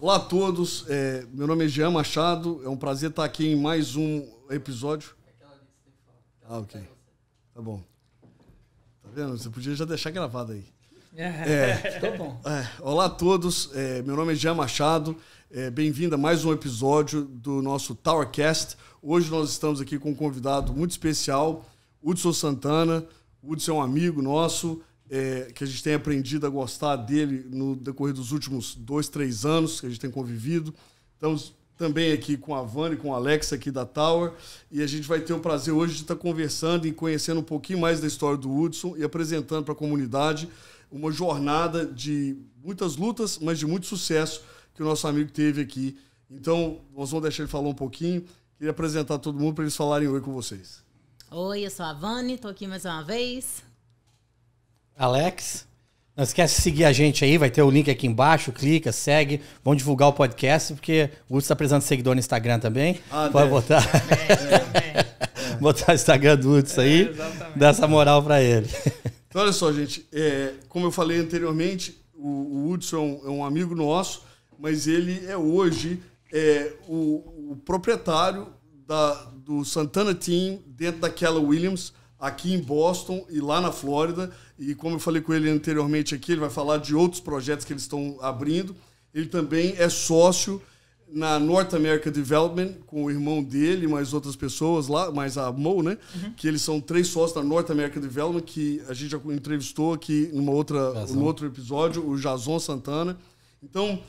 Olá a todos, meu nome é Jean Machado, é um prazer estar aqui em mais um episódio. Ah, ok. Tá bom. Tá vendo? Você podia já deixar gravado aí. Ficou bom. Olá a todos, meu nome é Jean Machado, bem-vindo a mais um episódio do nosso TowerCast. Hoje nós estamos aqui com um convidado muito especial, Hudson Santana. O Hudson é um amigo nosso, que a gente tem aprendido a gostar dele no decorrer dos últimos 2, 3 anos que a gente tem convivido. Estamos também aqui com a Vânia e com o Alex aqui da Tower, e a gente vai ter o prazer hoje de estar conversando e conhecendo um pouquinho mais da história do Hudson e apresentando para a comunidade uma jornada de muitas lutas, mas de muito sucesso que o nosso amigo teve aqui. Então, nós vamos deixar ele falar um pouquinho. Queria apresentar todo mundo para eles falarem oi com vocês. Oi, eu sou a Vânia, estou aqui mais uma vez. Alex, não esquece de seguir a gente aí, vai ter o link aqui embaixo, clica, segue, vamos divulgar o podcast, porque o Hudson está precisando de seguidor no Instagram também. Pode botar. Botar o Instagram do Hudson aí, dá essa moral para ele. Então, olha só, gente, como eu falei anteriormente, o Hudson é um amigo nosso, mas ele é hoje o proprietário do Santana Team dentro da Keller Williams, aqui em Boston e lá na Flórida. E como eu falei com ele anteriormente aqui, ele vai falar de outros projetos que eles estão abrindo. Ele também é sócio na North America Development, com o irmão dele e mais outras pessoas lá, mais a Mo, né? Uhum. Que eles são 3 sócios da North America Development, que a gente já entrevistou aqui num outro episódio, o Jason Santana. Então,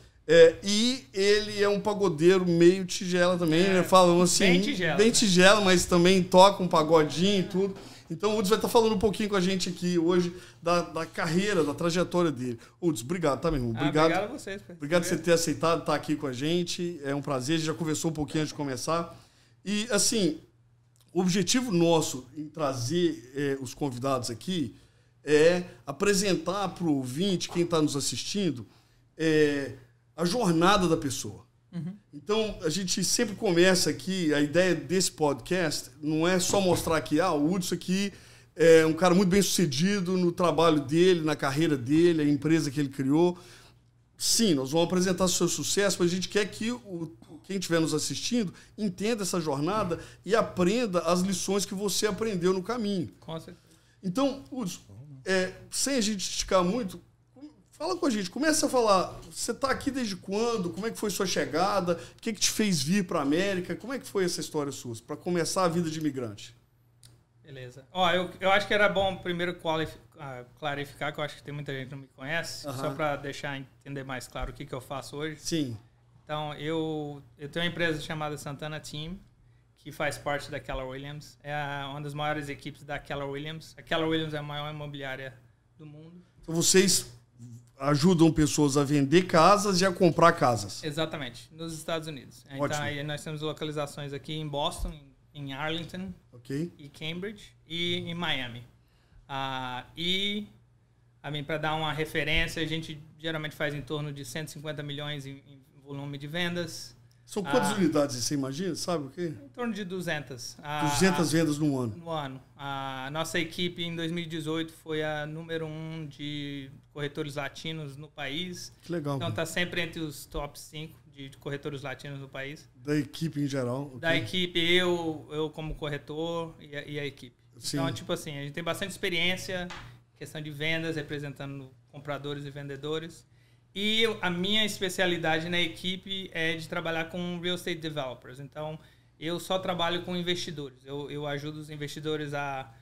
e ele é um pagodeiro meio tigela também, né? Falam assim, bem tigela, mas também toca um pagodinho e tudo. Então o Hudson vai estar falando um pouquinho com a gente aqui hoje da carreira, da trajetória dele. Hudson, obrigado, tá, meu irmão? Obrigado a vocês. Obrigado por você ter aceitado estar aqui com a gente. É um prazer, a gente já conversou um pouquinho antes de começar. E, assim, o objetivo nosso em trazer os convidados aqui é apresentar para o ouvinte, quem está nos assistindo, a jornada da pessoa. Uhum. Então, a gente sempre começa aqui, a ideia desse podcast não é só mostrar que o Hudson aqui é um cara muito bem sucedido no trabalho dele, na carreira dele, a empresa que ele criou. Sim, nós vamos apresentar o seu sucesso, mas a gente quer que quem estiver nos assistindo entenda essa jornada e aprenda as lições que você aprendeu no caminho. Com certeza. Então, Hudson, sem a gente esticar muito, fala com a gente, começa a falar, você está aqui desde quando? Como é que foi sua chegada? O que te fez vir para a América? Como é que foi essa história sua, para começar a vida de imigrante? Beleza. Eu acho que era bom primeiro clarificar, que eu acho que tem muita gente que não me conhece, só para deixar entender mais claro o que eu faço hoje. Sim. Então, eu tenho uma empresa chamada Santana Team, que faz parte da Keller Williams. É uma das maiores equipes da Keller Williams. A Keller Williams é a maior imobiliária do mundo. Então, vocês ajudam pessoas a vender casas e a comprar casas. Exatamente, nos Estados Unidos. Ótimo. Então, aí nós temos localizações aqui em Boston, em Arlington, e Cambridge e em Miami. Para dar uma referência, a gente geralmente faz em torno de 150 milhões em volume de vendas. São quantas unidades você imagina? Sabe o quê? Em torno de 200. 200 vendas no ano. No ano. A nossa equipe, em 2018, foi a número 1 de corretores latinos no país. Que legal. Então, está sempre entre os top 5 de corretores latinos no país. Da equipe em geral? Da equipe, eu como corretor e a equipe. Sim. Então, tipo assim, a gente tem bastante experiência em questão de vendas, representando compradores e vendedores. E a minha especialidade na equipe é de trabalhar com real estate developers. Então, eu só trabalho com investidores. Eu ajudo os investidores a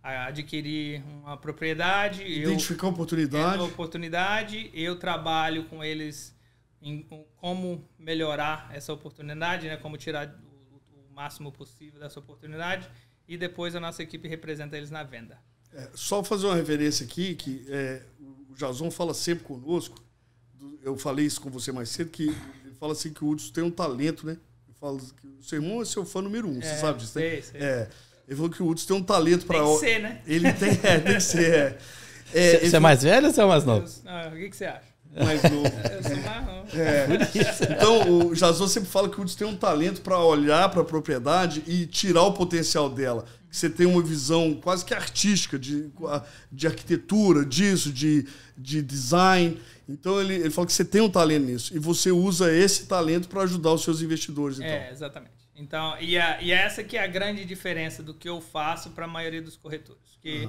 adquirir uma propriedade. Identificar oportunidade. Eu trabalho com eles em como melhorar essa oportunidade, né? Como tirar o máximo possível dessa oportunidade. E depois a nossa equipe representa eles na venda. Só fazer uma referência aqui, que o Jason fala sempre conosco. Eu falei isso com você mais cedo, que ele fala assim que o Hudson tem um talento, né? Ele fala que o seu irmão é seu fã número 1, você sabe disso, né? Sei. Ele falou que o Hudson tem um talento para... Tem que ser, né? Ele tem, tem que ser, Você é mais velho ou você é mais novo? O que você acha? Mais novo. Eu sou marrom. Então, o Jason sempre fala que o Hudson tem um talento para olhar para a propriedade e tirar o potencial dela. Que você tem uma visão quase que artística de arquitetura, disso, de design. Então, ele fala que você tem um talento nisso. E você usa esse talento para ajudar os seus investidores. Então. Exatamente. Então, e essa que é a grande diferença do que eu faço para a maioria dos corretores. Porque,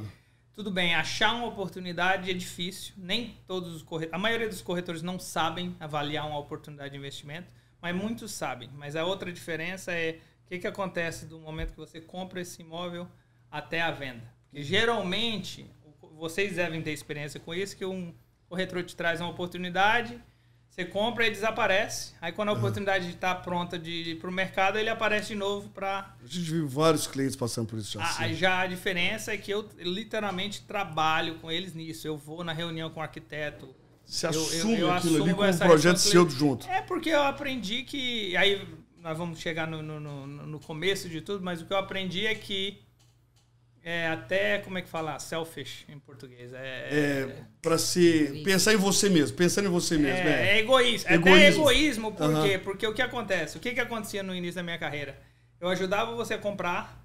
tudo bem, achar uma oportunidade é difícil. Nem todos os corretores... A maioria dos corretores não sabem avaliar uma oportunidade de investimento, mas muitos sabem. Mas a outra diferença é o que acontece do momento que você compra esse imóvel até a venda. Porque, geralmente, vocês devem ter experiência com isso, que um corretor te traz uma oportunidade... Você compra e desaparece. Aí quando a oportunidade está pronta de ir para o mercado, ele aparece de novo para... A gente viu vários clientes passando por isso já. Já a diferença é que eu literalmente trabalho com eles nisso. Eu vou na reunião com o arquiteto. Você assume aquilo ali com um projeto seu junto. É porque eu aprendi que... Aí nós vamos chegar no começo de tudo, mas o que eu aprendi é que até, como é que fala? Selfish em português. Para pensar em você mesmo. Pensando em você mesmo. É egoísmo. Até egoísmo, por quê? Porque o que acontece? O que acontecia no início da minha carreira? Eu ajudava você a comprar,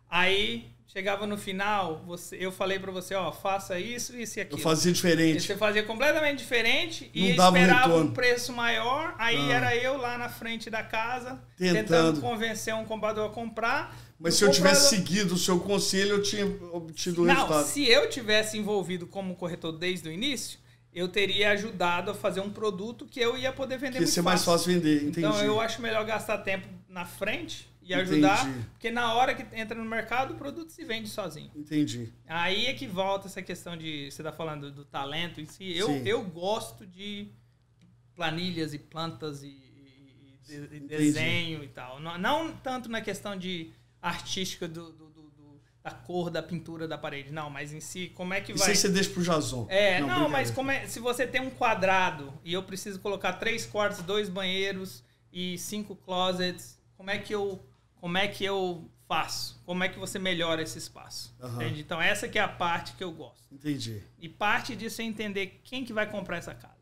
aí chegava no final, eu falei para você, faça isso, isso e aquilo. Eu fazia diferente. Você fazia completamente diferente e esperava um preço maior, aí era eu lá na frente da casa, tentando convencer um comprador a comprar. Mas se eu tivesse seguido o seu conselho, eu tinha obtido o resultado. Não, se eu tivesse envolvido como corretor desde o início, eu teria ajudado a fazer um produto que eu ia poder vender muito fácil. Ia ser mais fácil vender, entendi. Então eu acho melhor gastar tempo na frente e ajudar, porque na hora que entra no mercado, o produto se vende sozinho. Entendi. Aí é que volta essa questão de... Você está falando do talento em si. Eu gosto de planilhas e plantas e desenho e tal. Não tanto na questão de artística da cor da pintura da parede. Não, mas em si, como é que vai... Isso você deixa pro Jason. Não, mas se você tem um quadrado e eu preciso colocar 3 quartos, 2 banheiros e 5 closets, como é que eu faço? Como é que você melhora esse espaço? Entende? Então, essa que é a parte que eu gosto. Entendi. E parte disso é entender quem que vai comprar essa casa.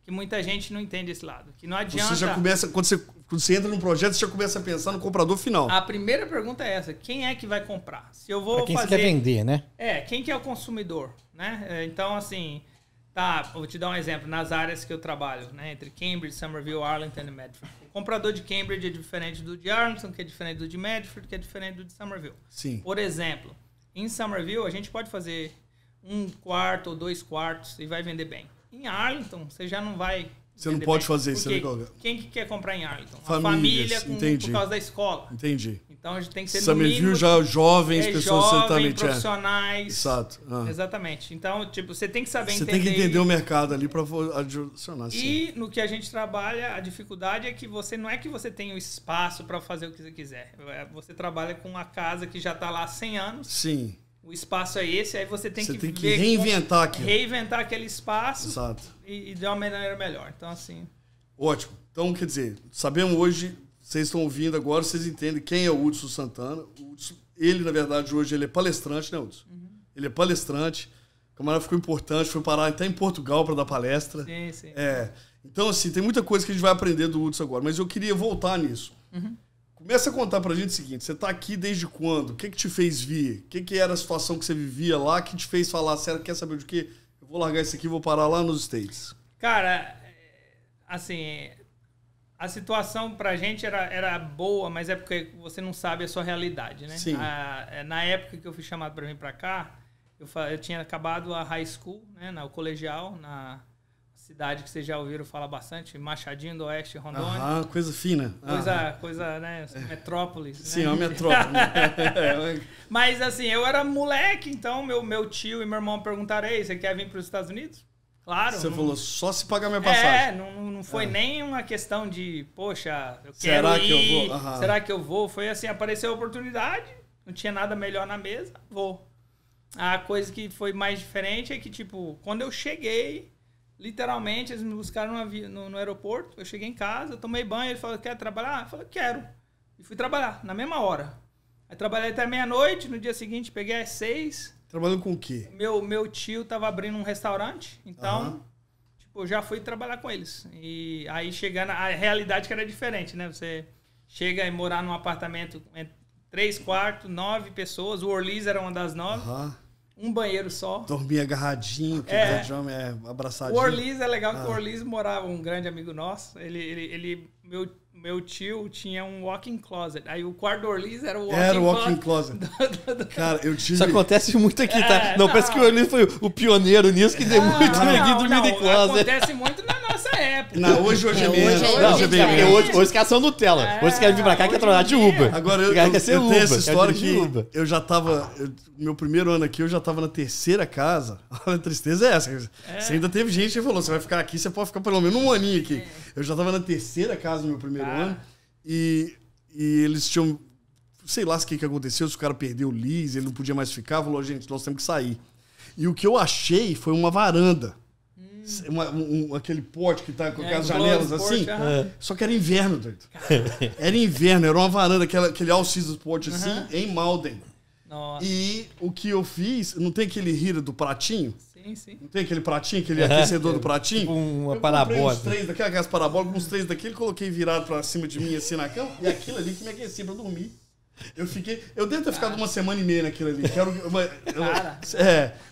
Que muita gente não entende esse lado. Que não adianta... Você já começa... Quando você entra num projeto, você já começa a pensar no comprador final. A primeira pergunta é essa. Quem é que vai comprar? Se eu vou quem você quer vender, né? Quem que é o consumidor? Né? Então, assim... Tá, vou te dar um exemplo. Nas áreas que eu trabalho, né? Entre Cambridge, Somerville, Arlington e Medford. O comprador de Cambridge é diferente do de Arlington, que é diferente do de Medford, que é diferente do de Somerville. Sim. Por exemplo, em Somerville, a gente pode fazer 1 quarto ou 2 quartos e vai vender bem. Em Arlington, você já não vai... Você não pode fazer isso. Quem que quer comprar em Arlington? Famílias, a família por causa da escola. Entendi. Então, a gente tem que ser Somerville já jovens, pessoas certamente... profissionais. Exato. Exatamente. Então, tipo, você tem que saber entender... Você tem que entender o mercado ali para adicionar. E no que a gente trabalha, a dificuldade é que não é que você tem o espaço para fazer o que você quiser. Você trabalha com uma casa que já está lá há 100 anos. Sim. O espaço é esse, aí você tem que reinventar aquilo. Reinventar aquele espaço. Exato. E de uma maneira melhor. Então, assim... Ótimo. Então, quer dizer, sabemos hoje, vocês estão ouvindo agora, vocês entendem quem é o Hudson Santana. Ele, na verdade, hoje ele é palestrante, né, Hudson? Ele é palestrante. O camarada ficou importante, foi parar até em Portugal para dar palestra. Sim. Então, assim, tem muita coisa que a gente vai aprender do Hudson agora, mas eu queria voltar nisso. Começa a contar pra gente o seguinte, você tá aqui desde quando? O que te fez vir? O que era a situação que você vivia lá que te fez falar, sério, quer saber de quê? Eu vou largar isso aqui e vou parar lá nos States. Cara, assim, a situação pra gente era boa, mas é porque você não sabe a sua realidade, né? Sim. Na época que eu fui chamado pra vir pra cá, eu tinha acabado a high school, né, o colegial, na cidade que vocês já ouviram falar bastante, Machadinho do Oeste, Rondônia. Coisa fina. Coisa, né? Metrópolis. Sim, né? é uma metrópole. Mas, assim, eu era moleque, então meu tio e meu irmão perguntaram, ei, você quer vir para os Estados Unidos? Claro. Você falou, só se pagar minha passagem. Não foi nem uma questão de, poxa, eu Será quero que ir, eu vou? Será que eu vou? Foi assim, apareceu a oportunidade, não tinha nada melhor na mesa, vou. A coisa que foi mais diferente é que, tipo, quando eu cheguei... Literalmente, eles me buscaram no aeroporto. Eu cheguei em casa, tomei banho. Ele falou, quer trabalhar? Eu falei, quero. E fui trabalhar, na mesma hora. Aí trabalhei até meia-noite. No dia seguinte, peguei às 6. Trabalhando com o quê? Meu tio tava abrindo um restaurante. Então, tipo, eu já fui trabalhar com eles. E aí chegando, a realidade que era diferente, né? Você chega e morar num apartamento entre 3 quartos, 9 pessoas, o Orleans era uma das 9. Um banheiro só. Dormia agarradinho, que abraçadinho. O Orleans é legal que o Orleans morava um grande amigo nosso. Meu tio tinha um walk-in closet. Aí o quarto do Orleans era o walk-in closet. Cara, eu tive... Isso acontece muito aqui, tá? Não, parece que o Orleans foi o pioneiro nisso, que deu muito neguinho do mini closet. Acontece muito na nossa época. Hoje é menos. Hoje os caras são Nutella. Hoje os caras vêm pra cá e querem trabalhar de Uber. Agora, eu tenho essa história que eu já tava... Meu primeiro ano aqui, eu já tava na terceira casa. A tristeza é essa. Você ainda teve gente que falou, você vai ficar aqui, você pode ficar pelo menos um aninho aqui. Eu já tava na terceira casa no meu primeiro ano. E eles tinham... Sei lá o que aconteceu, se o cara perdeu o lease, ele não podia mais ficar, falou, gente, nós temos que sair. E o que eu achei foi uma varanda. Aquele porte que tá com aquelas janelas assim. Só que era inverno, doido. Era inverno, era uma varanda, aquele all-season porte assim, em Malden. Nossa. E o que eu fiz, não tem aquele heater do pratinho? Sim. Não tem aquele pratinho, aquele aquecedor do pratinho? Tipo uma parabólica. Uns 3 aquelas parabólicas, uns 3 daquele, coloquei virado pra cima de mim assim na cama, e aquilo ali que me aquecia pra dormir. Eu devo ter ficado uma semana e meia naquilo ali.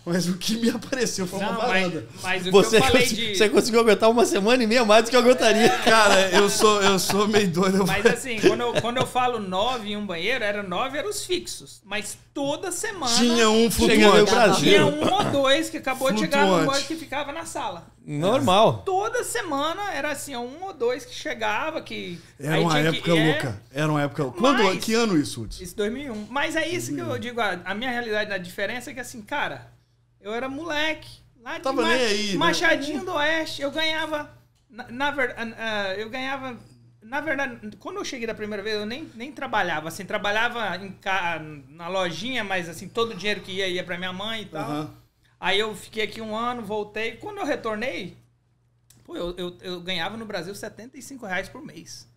Mas o que me apareceu foi uma varanda. Mas o que eu falei você conseguiu aguentar uma semana e meia mais do que eu aguentaria. Cara, eu sou meio doido. Mas assim, quando eu falo 9 em um banheiro, 9 eram os fixos. Mas toda semana... Tinha um flutuante. Tinha um ou dois que acabou de chegar no banho que ficava na sala. Normal. Toda semana era assim, um ou dois que chegava, que... Era uma época louca. Era uma época louca. Que ano isso, Hudson? Isso, 2001. Mas é isso que eu digo, a minha realidade, a diferença é que assim, cara, eu era moleque. Lá de Machadinho do Oeste, eu ganhava... Na verdade, quando eu cheguei da primeira vez, eu nem trabalhava. Assim, trabalhava na lojinha, mas assim, todo o dinheiro que ia pra minha mãe e tal. Aí eu fiquei aqui um ano, voltei. Quando eu retornei, pô, eu ganhava no Brasil R$75 por mês.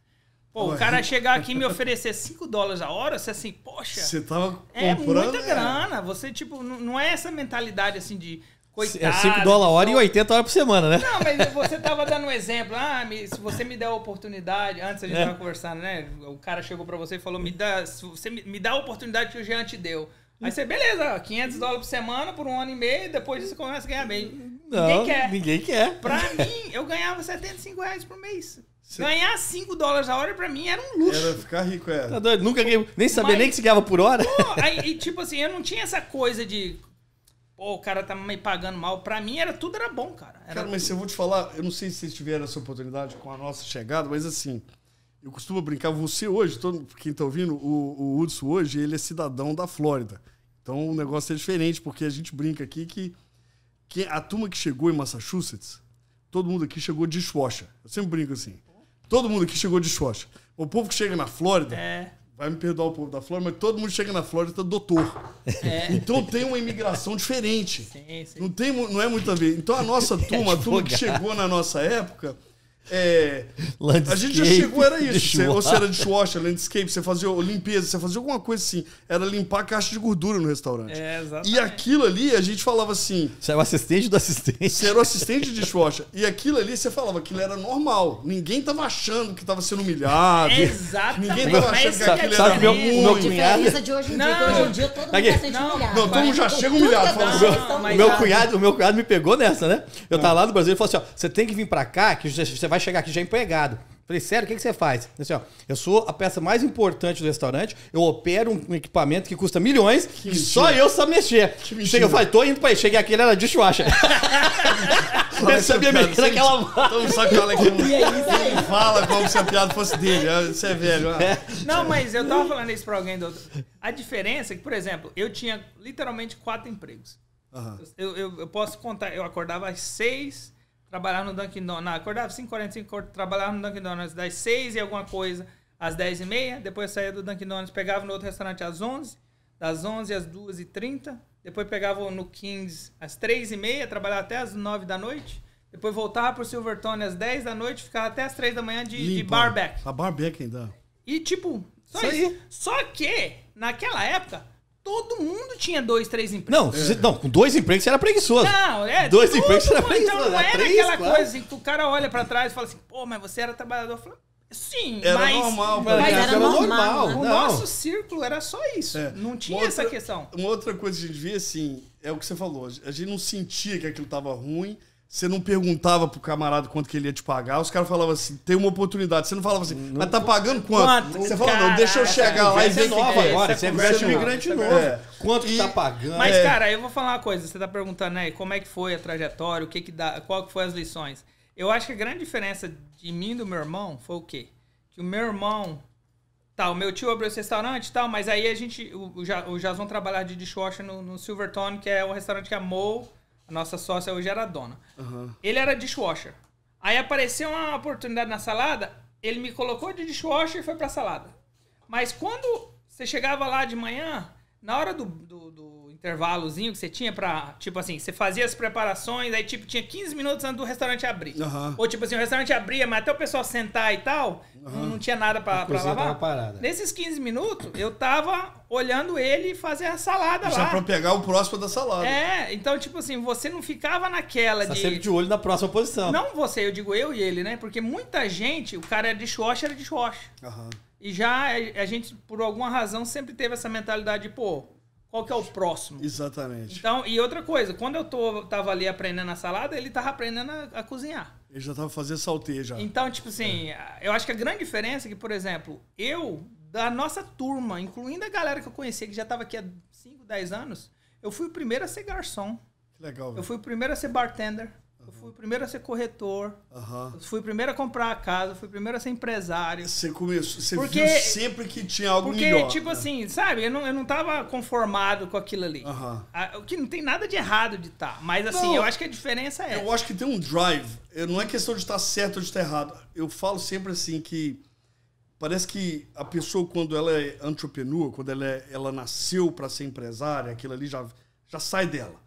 Pô, o cara chegar aqui e me oferecer $5 a hora, você assim, poxa... Você tava comprando... É muita grana. Você, tipo, não é essa mentalidade assim de... Coitado, é $5 a hora e 80 horas por semana, né? Não, mas você tava dando um exemplo. Se você me der a oportunidade... Antes a gente tava conversando, né? O cara chegou pra você e falou, se você me dá a oportunidade que o Jean te deu. Aí você, beleza, $500 por semana por 1 ano e meio, depois você começa a ganhar bem. Ninguém quer. Pra mim, eu ganhava R$75 por mês. Ganhar $5 a hora pra mim era um luxo. Era ficar rico, era. Tá doido? Nunca ganhei, nem sabia nem que se ganhava por hora. Pô, aí, tipo assim, eu não tinha essa coisa de... Pô, o cara tá me pagando mal. Pra mim, tudo era bom, cara. Cara, mas eu vou te falar, eu não sei se vocês tiveram essa oportunidade com a nossa chegada, mas assim, eu costumo brincar, você hoje, quem tá ouvindo, o Hudson hoje, ele é cidadão da Flórida. Então o negócio é diferente, porque a gente brinca aqui que a turma que chegou em Massachusetts, todo mundo aqui chegou de dishwasher. Eu sempre brinco assim. Todo mundo aqui chegou de dishwasher. O povo que chega na Flórida... Vai me perdoar o povo da Flórida, mas todo mundo chega na Flórida doutor. Então tem uma imigração diferente. Sim. Não é muito a ver. Então a nossa turma, a turma que chegou na nossa época, a gente já chegou, era isso. Ou você era dishwasher, landscape, você fazia limpeza, você fazia alguma coisa assim. Era limpar a caixa de gordura no restaurante. Exatamente. E aquilo ali, a gente falava assim... Você era o assistente do assistente. Você era o assistente de dishwasher. E aquilo ali, você falava, aquilo era normal. Ninguém tava achando que tava sendo humilhado. Exatamente. Ninguém tava achando que aquilo era ruim. A diferença de hoje em dia, que hoje em dia todo mundo tá sendo humilhado. Não, todo mundo já chega humilhado. O meu cunhado me pegou nessa, né? Eu tava lá no Brasil e falou assim, ó, você tem que vir pra cá, que você vai chegar aqui já empregado. Falei, sério, o que você faz? Assim, ó, eu sou a peça mais importante do restaurante, eu opero um equipamento que custa milhões, que só eu sei mexer. Cheguei, eu falei, tô indo pra ele. Cheguei aqui, ele era dishwasher. Ele sabia mexer naquela mão. Todo mundo sabe que ele fala como se a piada fosse dele. Você é velho. Não, mas eu tava falando isso pra alguém do outro. A diferença é que, por exemplo, eu tinha literalmente 4 empregos. Eu posso contar, eu acordava às 6... Trabalhava no Dunkin' Donuts. Acordava às 5h45, trabalhava no Dunkin' Donuts das 6 e alguma coisa às 10h30. Depois saía do Dunkin' Donuts, pegava no outro restaurante às 11. Das 11 às 2h30. Depois pegava no Kings às 3h30, trabalhava até às 9 da noite. Depois voltava pro Silvertone às 10 da noite, ficava até às 3 da manhã de barback. A barback ainda. E tipo, só isso. Só que, naquela época, todo mundo tinha 2, 3 empregos. Não, com 2 empregos você era preguiçoso. Não, 2 empregos você era preguiçoso. Então não era 3, aquela coisa assim que o cara olha pra trás e fala assim, pô, mas você era trabalhador. Eu falo, sim, era mas... normal. Mas era normal. O nosso círculo era só isso. Não tinha essa questão. Uma outra coisa que a gente via, assim, é o que você falou. A gente não sentia que aquilo tava ruim. Você não perguntava pro camarada quanto que ele ia te pagar. Os caras falavam assim, tem uma oportunidade. Você não falava assim, mas tá pagando quanto? Você falava, não, deixa eu chegar lá e ver nova que agora. Você é imigrante novo. Quanto que tá pagando? Mas, cara, eu vou falar uma coisa. Você tá perguntando, né, como é que foi a trajetória, o que que dá, qual que foi as lições. Eu acho que a grande diferença de mim e do meu irmão foi o quê? Que o meu irmão... Tá, o meu tio abriu esse restaurante e tal, mas aí a gente... O Jason trabalhava de dishwasher no Silvertone, que é um restaurante que a Mo... A nossa sócia hoje era a dona. Ele era dishwasher. Aí apareceu uma oportunidade na salada, ele me colocou de dishwasher e foi pra salada. Mas quando você chegava lá de manhã, na hora do intervalozinho que você tinha pra... Tipo assim, você fazia as preparações, aí tipo tinha 15 minutos antes do restaurante abrir. Ou tipo assim, o restaurante abria, mas até o pessoal sentar e tal, não tinha nada pra lavar. Nesses 15 minutos, eu tava olhando ele fazer a salada lá. Já pra pegar o próximo da salada. Então tipo assim, você não ficava naquela tá sempre de olho na próxima posição. Não você, eu digo eu e ele, né? Porque muita gente, o cara era dishwasher, E já a gente, por alguma razão, sempre teve essa mentalidade de, pô, qual que é o próximo? Exatamente. Então, e outra coisa, quando eu tava ali aprendendo a salada, ele tava aprendendo a cozinhar. Ele já tava fazendo salteio já. Então, tipo assim, eu acho que a grande diferença é que, por exemplo, da nossa turma, incluindo a galera que eu conhecia, que já tava aqui há 5, 10 anos, eu fui o primeiro a ser garçom. Que legal, velho. Eu fui o primeiro a ser bartender. Eu fui o primeiro a ser corretor. Eu fui o primeiro a comprar a casa. Eu fui o primeiro a ser empresário. Você começou. Você viu sempre que tinha algo melhor. Porque, tipo assim, sabe? Eu não tava conformado com aquilo ali. O que não tem nada de errado de estar. Mas, assim, eu acho que a diferença é... Eu acho que tem um drive. Não é questão de estar certo ou de estar errado. Eu falo sempre assim que... Parece que a pessoa, quando ela é entrepreneur, quando ela nasceu para ser empresária, aquilo ali já sai dela.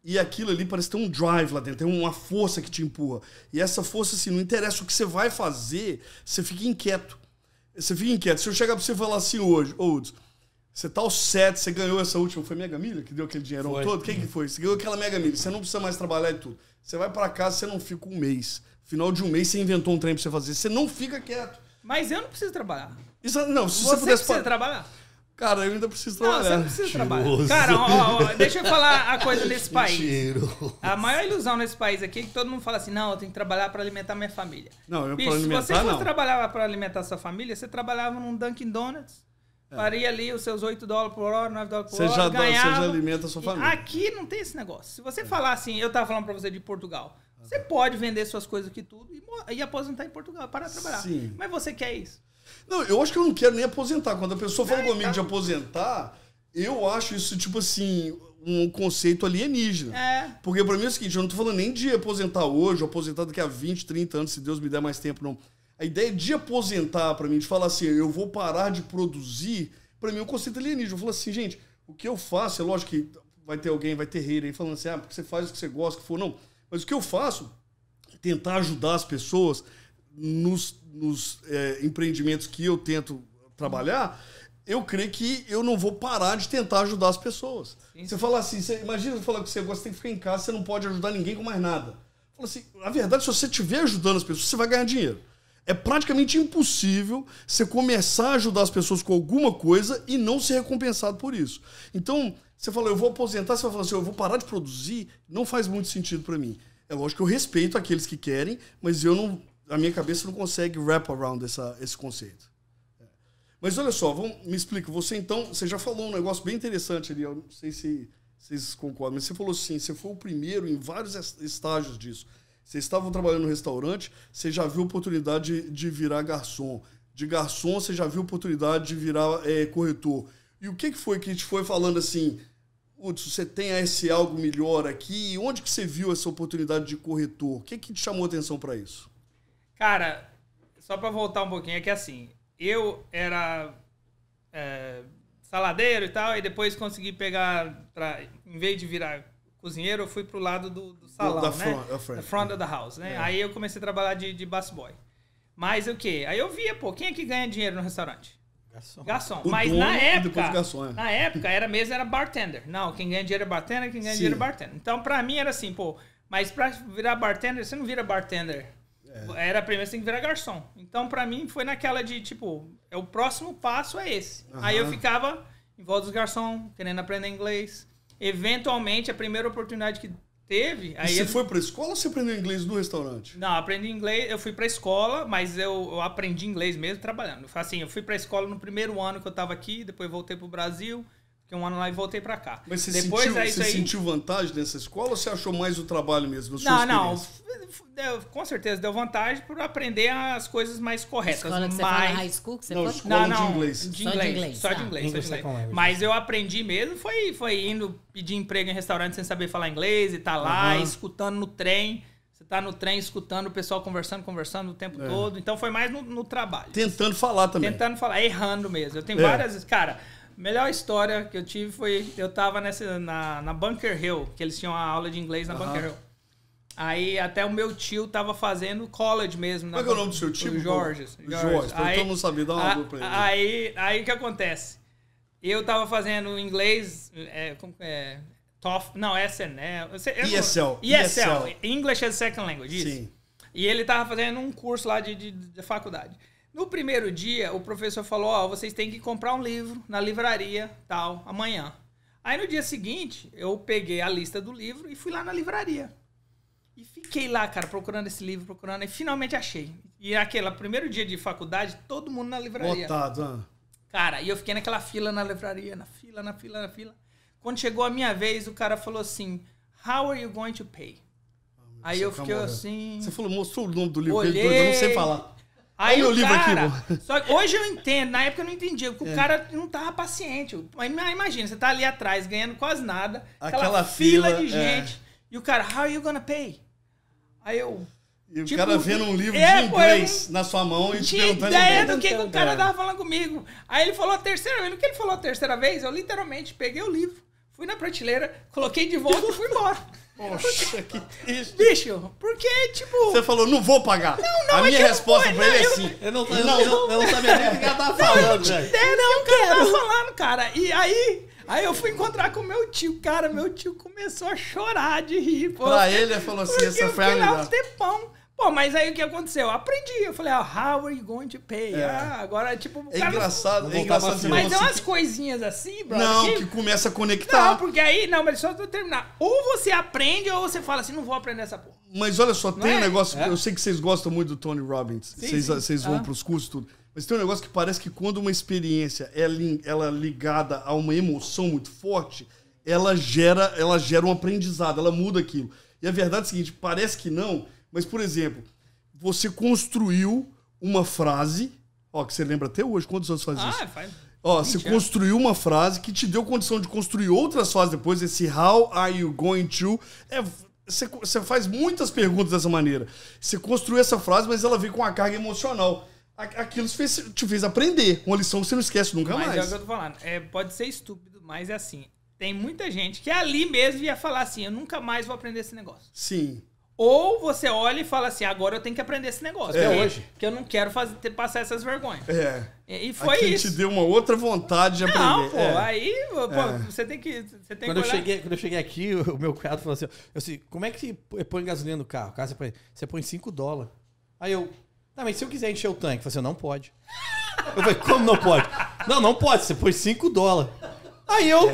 E aquilo ali parece ter um drive lá dentro, tem uma força que te empurra. E essa força, assim, não interessa o que você vai fazer, você fica inquieto. Você fica inquieto. Se eu chegar pra você e falar assim hoje, Hudson, você tá ao 7, você ganhou essa última, foi Mega Milha que deu aquele dinheirão todo? Quem que foi? Você ganhou aquela Mega Milha, você não precisa mais trabalhar e tudo. Você vai pra casa, você não fica um mês. Final de um mês, você inventou um trem pra você fazer. Você não fica quieto. Mas eu não preciso trabalhar. Não, se você pudesse precisa trabalhar? Cara, eu ainda preciso trabalhar. Não, você não precisa trabalhar. Cara, deixa eu falar a coisa nesse país. A maior ilusão nesse país aqui é que todo mundo fala assim, não, eu tenho que trabalhar para alimentar minha família. Não, Bicho, para alimentar, se você fosse trabalhar para alimentar sua família, você trabalhava num Dunkin' Donuts, faria ali os seus $8 por hora, $9 por hora, ganhava. Você já alimenta a sua família. Aqui não tem esse negócio. Se você falar assim, eu tava falando para você de Portugal, você pode vender suas coisas aqui tudo e aposentar em Portugal, parar de trabalhar. Sim. Mas você quer isso? Não, eu acho que eu não quero nem aposentar. Quando a pessoa fala comigo de aposentar, eu acho isso, tipo assim, um conceito alienígena. Porque pra mim é o seguinte, eu não tô falando nem de aposentar hoje, ou aposentar daqui a 20, 30 anos, se Deus me der mais tempo, não. A ideia de aposentar pra mim, de falar assim, eu vou parar de produzir, pra mim é um conceito alienígena. Eu falo assim, gente, o que eu faço, é lógico que vai ter alguém, vai ter hater aí falando assim, porque você faz o que você gosta, o que for, não. Mas o que eu faço, tentar ajudar as pessoas nos empreendimentos que eu tento trabalhar, eu creio que eu não vou parar de tentar ajudar as pessoas. Sim. Você fala assim, imagina eu falar que você tem que ficar em casa, você não pode ajudar ninguém com mais nada. Fala assim, a verdade, se você estiver ajudando as pessoas, você vai ganhar dinheiro. É praticamente impossível você começar a ajudar as pessoas com alguma coisa e não ser recompensado por isso. Então, você fala, eu vou aposentar, você vai falar assim, eu vou parar de produzir, não faz muito sentido para mim. É lógico que eu respeito aqueles que querem, mas eu não... A minha cabeça não consegue wrap around esse conceito. Mas olha só, me explica. Você já falou um negócio bem interessante ali, eu não sei se vocês concordam, mas você falou assim, você foi o primeiro em vários estágios disso. Vocês estavam trabalhando no restaurante, você já viu a oportunidade de virar garçom. De garçom, você já viu a oportunidade de virar corretor. E o que foi que a gente foi falando assim, Hudson, você tem esse algo melhor aqui, onde que você viu essa oportunidade de corretor? O que te chamou a atenção para isso? Cara, só para voltar um pouquinho, é que assim, eu era saladeiro e tal, e depois consegui pegar, em vez de virar cozinheiro, eu fui pro lado do salão, né? Front of the house, né? Aí eu comecei a trabalhar de busboy. Mas o quê? Aí eu via, quem é que ganha dinheiro no restaurante? Garçom. Mas na época era bartender. Não, quem ganha dinheiro é bartender, quem ganha dinheiro é bartender. Então, pra mim era assim, pô, mas pra virar bartender, você não vira bartender. Era primeiro você tem que virar garçom. Então, pra mim, foi naquela de, tipo, o próximo passo é esse. Aí eu ficava em volta dos garçons, querendo aprender inglês. Eventualmente, a primeira oportunidade que teve... Aí você foi pra escola ou você aprendeu inglês no restaurante? Não, aprendi inglês, eu fui pra escola, mas eu aprendi inglês mesmo trabalhando. Assim, eu fui pra escola no primeiro ano que eu tava aqui, depois voltei pro Brasil, fiquei um ano lá e voltei pra cá. Mas você sentiu vantagem nessa escola ou você achou mais o trabalho mesmo? Não, com certeza deu vantagem por aprender as coisas mais corretas. Escola que você fala high school que você pode? Escola de inglês. Só de inglês. Mas eu aprendi mesmo, foi indo pedir emprego em restaurante sem saber falar inglês e tá lá, escutando no trem. Você tá no trem escutando o pessoal conversando o tempo todo. Então foi mais no trabalho. Tentando falar também. Tentando falar, errando mesmo. Eu tenho várias... Cara, a melhor história que eu tive foi... Eu tava na Bunker Hill, que eles tinham uma aula de inglês na Bunker Hill. Aí até o meu tio tava fazendo college mesmo. Qual é o nome do seu tio? Jorge. Aí, então não sabia dar uma boa pra ele. Aí o que acontece? Eu tava fazendo inglês... TOEFL, não, SN, né? ESL. English as Second Language, isso. Sim. E ele tava fazendo um curso lá de faculdade. No primeiro dia, o professor falou, vocês têm que comprar um livro na livraria, tal, amanhã. Aí no dia seguinte, eu peguei a lista do livro e fui lá na livraria. E fiquei lá, cara, procurando esse livro, e finalmente achei. E primeiro dia de faculdade, todo mundo na livraria. Botado, Cara, e eu fiquei naquela fila na livraria, na fila. Quando chegou a minha vez, o cara falou assim, how are you going to pay? Aí eu fiquei assim... Você falou, mostrou o nome do livro, olhei, eu não sei falar. Aí o livro aqui, só que hoje eu entendo, na época eu não entendia, porque o cara não tava paciente. Mas imagina, você tá ali atrás, ganhando quase nada, aquela fila de gente, e o cara, how are you gonna pay? Aí eu... E o cara vendo um livro de inglês na sua mão e te perguntando... ideia do que o cara tava falando comigo. Aí ele falou a terceira vez, no que ele falou a terceira vez, eu literalmente peguei o livro, fui na prateleira, coloquei de volta e fui embora. Poxa, que triste. Bicho, porque, tipo... Você falou, não vou pagar. A minha resposta pra ele é sim. Eu não sabia nem o que ela tava falando, velho. Não, cara, tava falando, cara. E aí eu fui encontrar com meu tio. Cara, meu tio começou a chorar de rir. Pô, pra ele falou assim, essa foi a melhor. Pô, mas aí o que aconteceu? Eu aprendi. Eu falei, how are you going to pay? Agora, tipo... É engraçado. Mas é umas coisinhas assim, brother. Não, que começa a conectar. Não, porque aí... Não, mas só pra terminar. Ou você aprende, ou você fala assim, não vou aprender essa porra. Mas olha só, tem um negócio... Eu sei que vocês gostam muito do Tony Robbins. Vocês vão pros cursos e tudo. Mas tem um negócio que parece que quando uma experiência ela é ligada a uma emoção muito forte, ela gera um aprendizado, ela muda aquilo. E a verdade é a seguinte, parece que não... Mas, por exemplo, você construiu uma frase, que você lembra até hoje, quantos anos faz isso? Faz. Você construiu uma frase que te deu condição de construir outras frases depois, esse how are you going to... Você faz muitas perguntas dessa maneira. Você construiu essa frase, mas ela veio com uma carga emocional. Aquilo te fez aprender, uma lição que você não esquece nunca mais. Mas é o que eu tô falando. Pode ser estúpido, mas é assim. Tem muita gente que ali mesmo ia falar assim, eu nunca mais vou aprender esse negócio. Sim. Ou você olha e fala assim, agora eu tenho que aprender esse negócio. Hoje. Porque eu não quero passar essas vergonhas. E foi aquilo isso. te deu uma outra vontade de aprender. Não, pô. Aí, você tem que quando eu cheguei aqui, o meu cunhado falou assim, como é que põe gasolina no carro? Você põe $5. Aí eu, mas se eu quiser encher o tanque, eu falei assim, não pode. Eu falei, como não pode? Não pode, você põe $5. Aí eu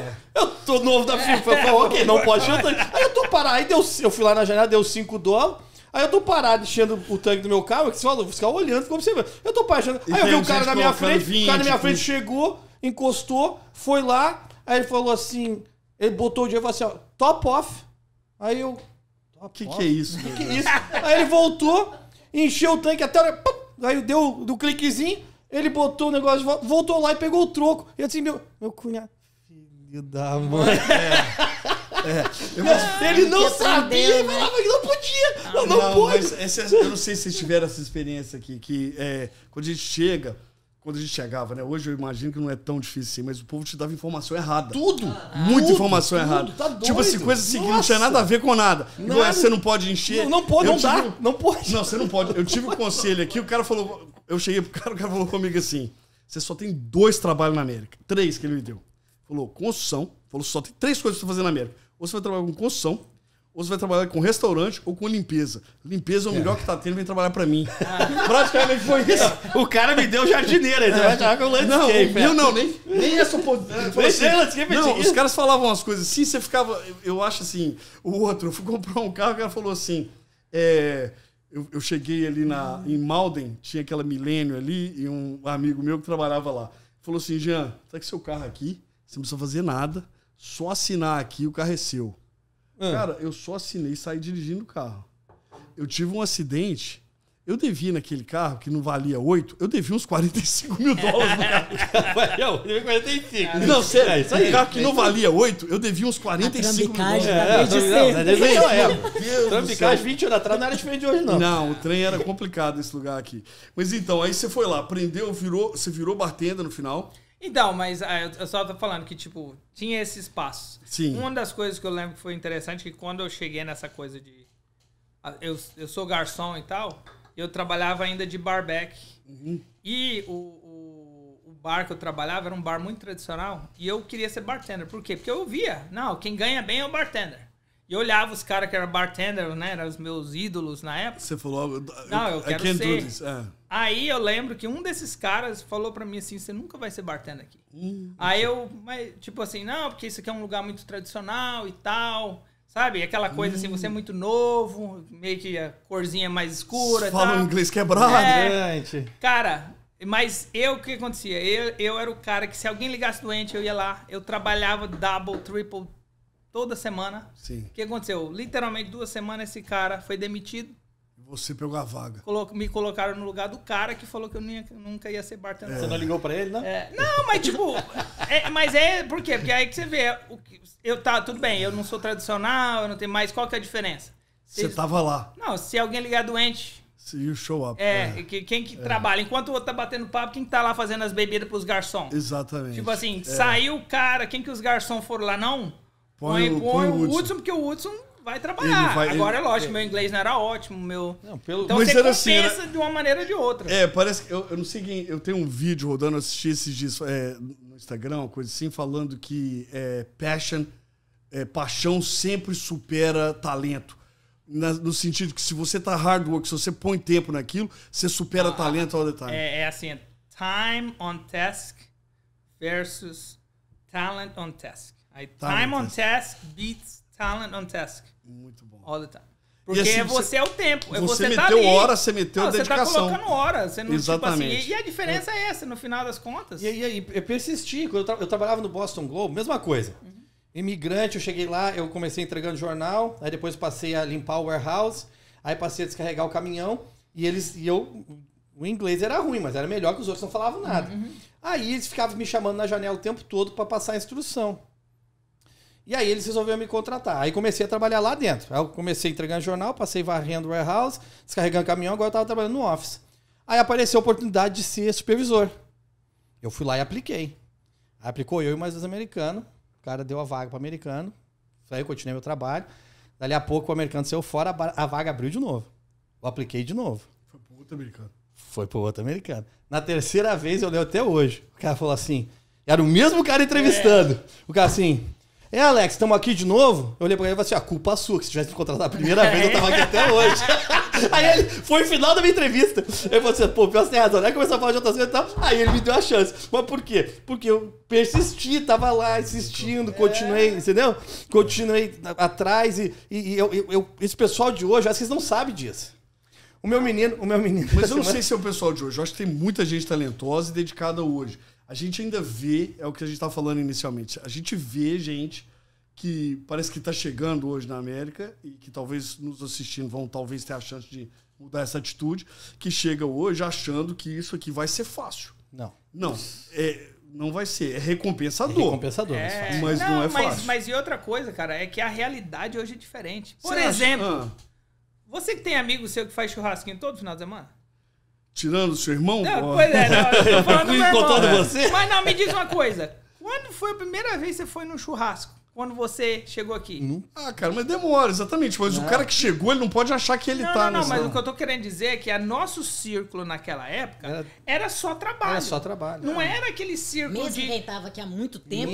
tô novo da firma, falei, ok, não pode encher o tanque. Aí eu tô parado, aí eu fui lá na janela, deu $5. Aí eu tô parado enchendo o tanque do meu carro, que você falou, vou ficar olhando, ficou observando. Eu tô parado, aí eu vi o cara na minha frente, chegou, encostou, foi lá, aí ele falou assim, ele botou o dinheiro e falou assim, top off. Aí eu... Que é isso? Que é isso? Aí ele voltou, encheu o tanque até... Aí deu do cliquezinho, ele botou o negócio de volta, voltou lá e pegou o troco. E eu disse, meu cunhado... Filho da mãe. Ele não sabia, ele falava que não podia. Não pode. Mas eu não sei se vocês tiveram essa experiência aqui, que quando a gente chegava, né? Hoje eu imagino que não é tão difícil assim, mas o povo te dava informação errada. Muita informação errada. Tá doido. Tipo assim, coisa assim que não tinha nada a ver com nada. Você não pode encher. Não pode, não pode. Não, você não pode. Eu tive um conselho aqui, o cara falou, eu cheguei pro cara, o cara falou comigo assim, você só tem 2 trabalhos na América. 3 que ele me deu. Falou, construção. Falou, só tem 3 coisas pra você fazer na América. Ou você vai trabalhar com construção, ou você vai trabalhar com restaurante ou com limpeza. Limpeza é o melhor que tá tendo, vem trabalhar pra mim. Praticamente foi isso. O cara me deu jardineira, aí você vai trabalhar com landscape. Não, nem essa oportunidade. Não, os caras falavam umas coisas assim, você ficava... Eu acho assim, o outro, eu fui comprar um carro, o cara falou assim, eu cheguei ali em Malden, tinha aquela Milênio ali, e um amigo meu que trabalhava lá. Falou assim, Jean, tá com seu carro aqui, você não precisa fazer nada, só assinar aqui, o carro é seu. Cara, eu só assinei e saí dirigindo o carro. Eu tive um acidente, eu devia naquele carro, que não valia 8, eu devia uns $45 mil no carro. Eu devia 45. Não, sério, é isso aí. O carro que não valia 8, eu devia uns $45 mil. Trampicagem 20 anos atrás não era diferente de hoje, não. Não, o trem era complicado esse lugar aqui. Mas então, aí você foi lá, aprendeu, você virou bartender no final. Então, mas eu só tô falando que, tipo, tinha esses passos. Sim. Uma das coisas que eu lembro que foi interessante, que quando eu cheguei nessa coisa de... Eu sou garçom e tal, eu trabalhava ainda de barback. E o bar que eu trabalhava era um bar muito tradicional, e eu queria ser bartender. Por quê? Porque eu via, não, quem ganha bem é o bartender. E eu olhava os caras que eram bartender, né, eram os meus ídolos na época. Você falou... Não, eu quero ser. Aí eu lembro que um desses caras falou pra mim assim, você nunca vai ser bartender aqui. Aí tipo assim, não, porque isso aqui é um lugar muito tradicional e tal, sabe? Aquela coisa assim, você é muito novo, meio que a corzinha mais escura. Fala um inglês quebrado. Cara, mas o que acontecia? Eu era o cara que se alguém ligasse doente, eu ia lá, eu trabalhava double, triple, toda semana. Sim. O que aconteceu? Literalmente 2 semanas esse cara foi demitido. Você pegou a vaga. Me colocaram no lugar do cara que falou que eu nunca ia ser bartender. Você não ligou pra ele, não? Não, mas tipo... por quê? Porque aí que você vê... tudo bem, eu não sou tradicional, eu não tenho mais... Qual que é a diferença? Você tava lá. Não, se alguém ligar doente... You show up. Quem que trabalha? Enquanto o outro tá batendo papo, quem tá lá fazendo as bebidas pros garçons? Exatamente. Tipo assim, saiu o cara, quem que os garçons foram lá? Não... Põe o Hudson, porque o Hudson vai trabalhar. Agora é lógico, meu inglês não era ótimo. Então mas você era compensa assim, de uma maneira ou de outra. Parece que... Eu não sei quem... Eu tenho um vídeo rodando, eu assisti esses dias no Instagram, uma coisa assim, falando que paixão sempre supera talento. No sentido que se você tá hard work, se você põe tempo naquilo, você supera talento all the time. É assim, time on task versus talent on task. Time on task beats talent on task. Muito bom. All the time. Porque assim, você é o tempo. Você meteu tá hora, você meteu dedicação. Você tá colocando hora. Você não, exatamente. Tipo assim, e a diferença é essa, no final das contas. E aí, eu persisti. Quando eu trabalhava no Boston Globe, mesma coisa. Imigrante, eu cheguei lá, eu comecei entregando jornal, aí depois passei a limpar o warehouse, aí passei a descarregar o caminhão, o inglês era ruim, mas era melhor que os outros, não falavam nada. Aí eles ficavam me chamando na janela o tempo todo para passar a instrução. E aí eles resolveram me contratar. Aí comecei a trabalhar lá dentro. Aí eu comecei entregando jornal, passei varrendo o warehouse, descarregando caminhão, agora eu estava trabalhando no office. Aí apareceu a oportunidade de ser supervisor. Eu fui lá e apliquei. Aí aplicou eu e mais 2 americanos. O cara deu a vaga para o americano. Aí eu continuei meu trabalho. Dali a pouco o americano saiu fora, a vaga abriu de novo. Eu apliquei de novo. Foi pro outro americano. Foi pro outro americano. Na terceira vez, eu lembro até hoje. O cara falou assim, era o mesmo cara entrevistando. O cara assim... Alex, estamos aqui de novo? Eu olhei pra ele e falei assim, a culpa é sua, que se tivesse me contratado a primeira vez, eu tava aqui até hoje. Aí ele, foi o final da minha entrevista. Ele falou assim, pô, pior você tem razão, né? Começou a falar de outras coisas e tal. Aí ele me deu a chance. Mas por quê? Porque eu persisti, tava lá, insistindo, continuei, entendeu? Continuei atrás e esse pessoal de hoje, acho que eles não sabem disso. O meu menino... Mas eu não sei se é o pessoal de hoje. Eu acho que tem muita gente talentosa e dedicada hoje. A gente ainda vê, é o que a gente está falando inicialmente, a gente vê gente que parece que está chegando hoje na América e que talvez nos assistindo vão talvez ter a chance de mudar essa atitude, que chega hoje achando que isso aqui vai ser fácil. Não. Não vai ser. É recompensador. Recompensador, mas não é fácil. Mas e outra coisa, cara, é que a realidade hoje é diferente. Por exemplo, você que tem amigo seu que faz churrasquinho todo final de semana? Tirando o seu irmão? Não, pois é, não, eu tô falando do meu irmão. Você? Mas não, me diz uma coisa. Quando foi a primeira vez que você foi num churrasco? quando você chegou aqui? Ah, cara, mas demora, exatamente. Mas o cara que chegou, ele não pode achar que ele tá nessa... Não, mas o que eu tô querendo dizer é que nosso círculo naquela época era só trabalho. Era só trabalho. Não era aquele círculo mesmo de... quem tava aqui há muito tempo,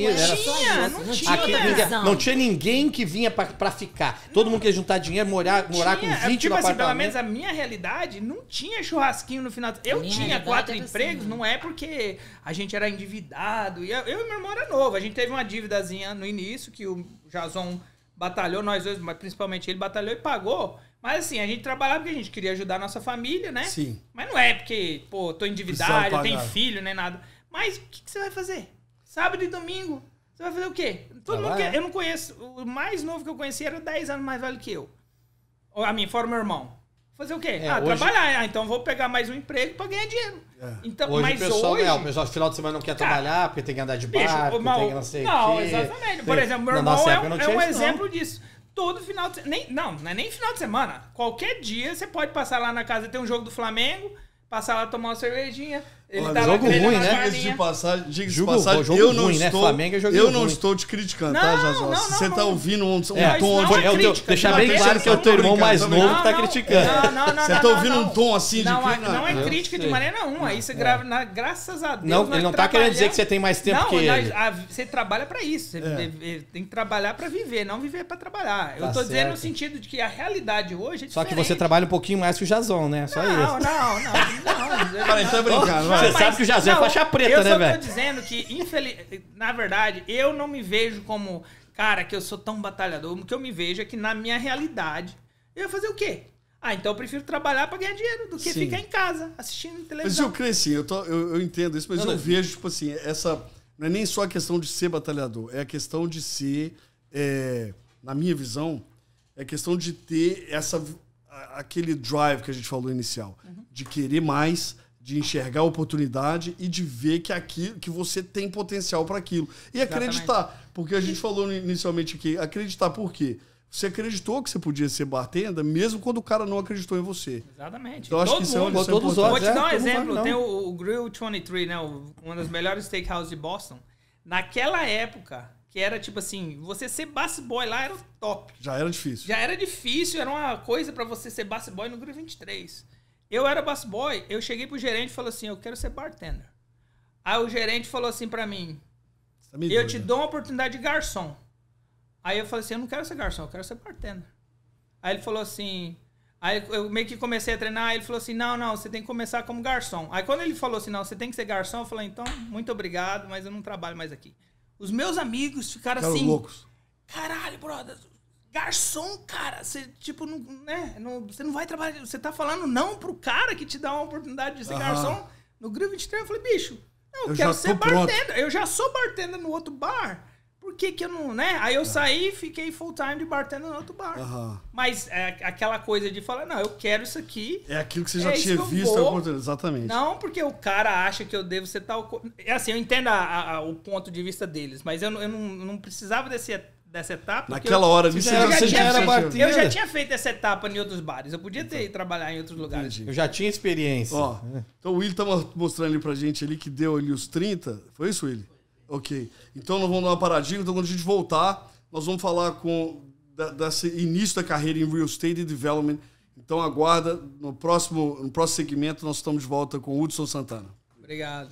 não tinha ninguém que vinha pra ficar. Todo mundo queria juntar dinheiro, morar com 20 tipo no apartamento. Pelo menos a minha realidade não tinha churrasquinho no final. Eu tinha 4 empregos, assim, não é porque a gente era endividado. Eu e meu irmão era novo. A gente teve uma dívidazinha no início que o Jason batalhou, nós dois, mas principalmente ele batalhou e pagou. Mas assim, a gente trabalhava porque a gente queria ajudar a nossa família, né? Sim. Mas não é porque, pô, tô endividado, eu tenho filho, nem nada. Mas o que você vai fazer? Sábado e domingo, você vai fazer o quê? Todo mundo eu não conheço. O mais novo que eu conheci era 10 anos mais velho que eu. A mim, fora o meu irmão. Fazer o quê? Hoje... trabalhar. Então vou pegar mais um emprego pra ganhar dinheiro. Então, hoje, mas o pessoal no final de semana não quer trabalhar porque tem que andar de barco, tem que não sei o quê. Não, exatamente. Por exemplo, meu irmão é um exemplo disso. Todo final de semana. Não é nem final de semana. Qualquer dia você pode passar lá na casa, ter um jogo do Flamengo, passar lá tomar uma cervejinha. Ele tá jogo ruim, né? Diga-se de passagem, eu não ruim, estou, né? Flamengo é jogo eu não estou te criticando, tá, Jazó? Se você tá ouvindo um tom de... deixar bem claro que é o teu irmão mais novo que tá criticando. Você tá ouvindo um tom assim de crítica? Não é crítica de maneira nenhuma. Isso é grave, graças a Deus. Não, ele não tá querendo dizer que você tem mais tempo que ele. Você trabalha pra isso. Você tem que trabalhar pra viver, não viver pra trabalhar. Eu tô dizendo no sentido de que a realidade hoje é diferente. Só que você trabalha um pouquinho mais que o Jazão, né? Só isso. Não. Para, então brincando. Você sabe que o Jazão é faixa preta, né, velho? Eu só tô dizendo que, na verdade, eu não me vejo como, cara, que eu sou tão batalhador. O que eu me vejo é que, na minha realidade, eu ia fazer o quê? Então eu prefiro trabalhar pra ganhar dinheiro do que ficar em casa, assistindo televisão. Mas eu cresci, eu entendo isso, mas eu vejo, tipo assim, essa... Não é nem só a questão de ser batalhador, é a questão de ser, na minha visão, é a questão de ter aquele drive que a gente falou inicial, de querer mais, de enxergar a oportunidade e de ver que você tem potencial para aquilo. E acreditar, porque a gente falou inicialmente aqui, acreditar por quê? Você acreditou que você podia ser bartender, mesmo quando o cara não acreditou em você. Exatamente. Então, acho que isso é uma Vou te dar um exemplo. Tem o Grill 23, né? Uma das melhores steakhouses de Boston. Naquela época, que era tipo assim, você ser bass boy lá era top. Já era difícil. Era uma coisa pra você ser bass boy no Grill 23. Eu era bass boy, eu cheguei pro gerente e falei assim, eu quero ser bartender. Aí o gerente falou assim pra mim, eu te dou uma oportunidade de garçom. Aí eu falei assim, eu não quero ser garçom, eu quero ser bartender. Aí ele falou assim, aí eu meio que comecei a treinar, aí ele falou assim, não, você tem que começar como garçom. Aí quando ele falou assim, não, você tem que ser garçom, eu falei, então, muito obrigado, mas eu não trabalho mais aqui. Os meus amigos ficaram assim, loucos. Caralho, brother, garçom, cara, você tipo, você não vai trabalhar, você tá falando não pro cara que te dá uma oportunidade de ser garçom no Grill 23. Eu falei, bicho, eu quero ser bartender, eu já sou bartender no outro bar, por que eu não, né? Aí eu saí e fiquei full time de bartender no outro bar. Mas aquela coisa de falar, não, eu quero isso aqui. É aquilo que você já tinha visto, exatamente. Não, porque o cara acha que eu devo ser tal... Assim, eu entendo o ponto de vista deles, mas eu não precisava dessa etapa. Naquela hora ali, você já era bartender. Eu já tinha feito essa etapa em outros bares. Eu podia ter trabalhar em outros lugares. Eu já tinha experiência. Então o Willi tava mostrando ali pra gente ali que deu ali os 30. Foi isso, Willi? Ok. Então nós vamos dar uma paradinha. Então quando a gente voltar, nós vamos falar desse início da carreira em Real Estate e Development. Então aguarda. No próximo segmento nós estamos de volta com o Hudson Santana. Obrigado.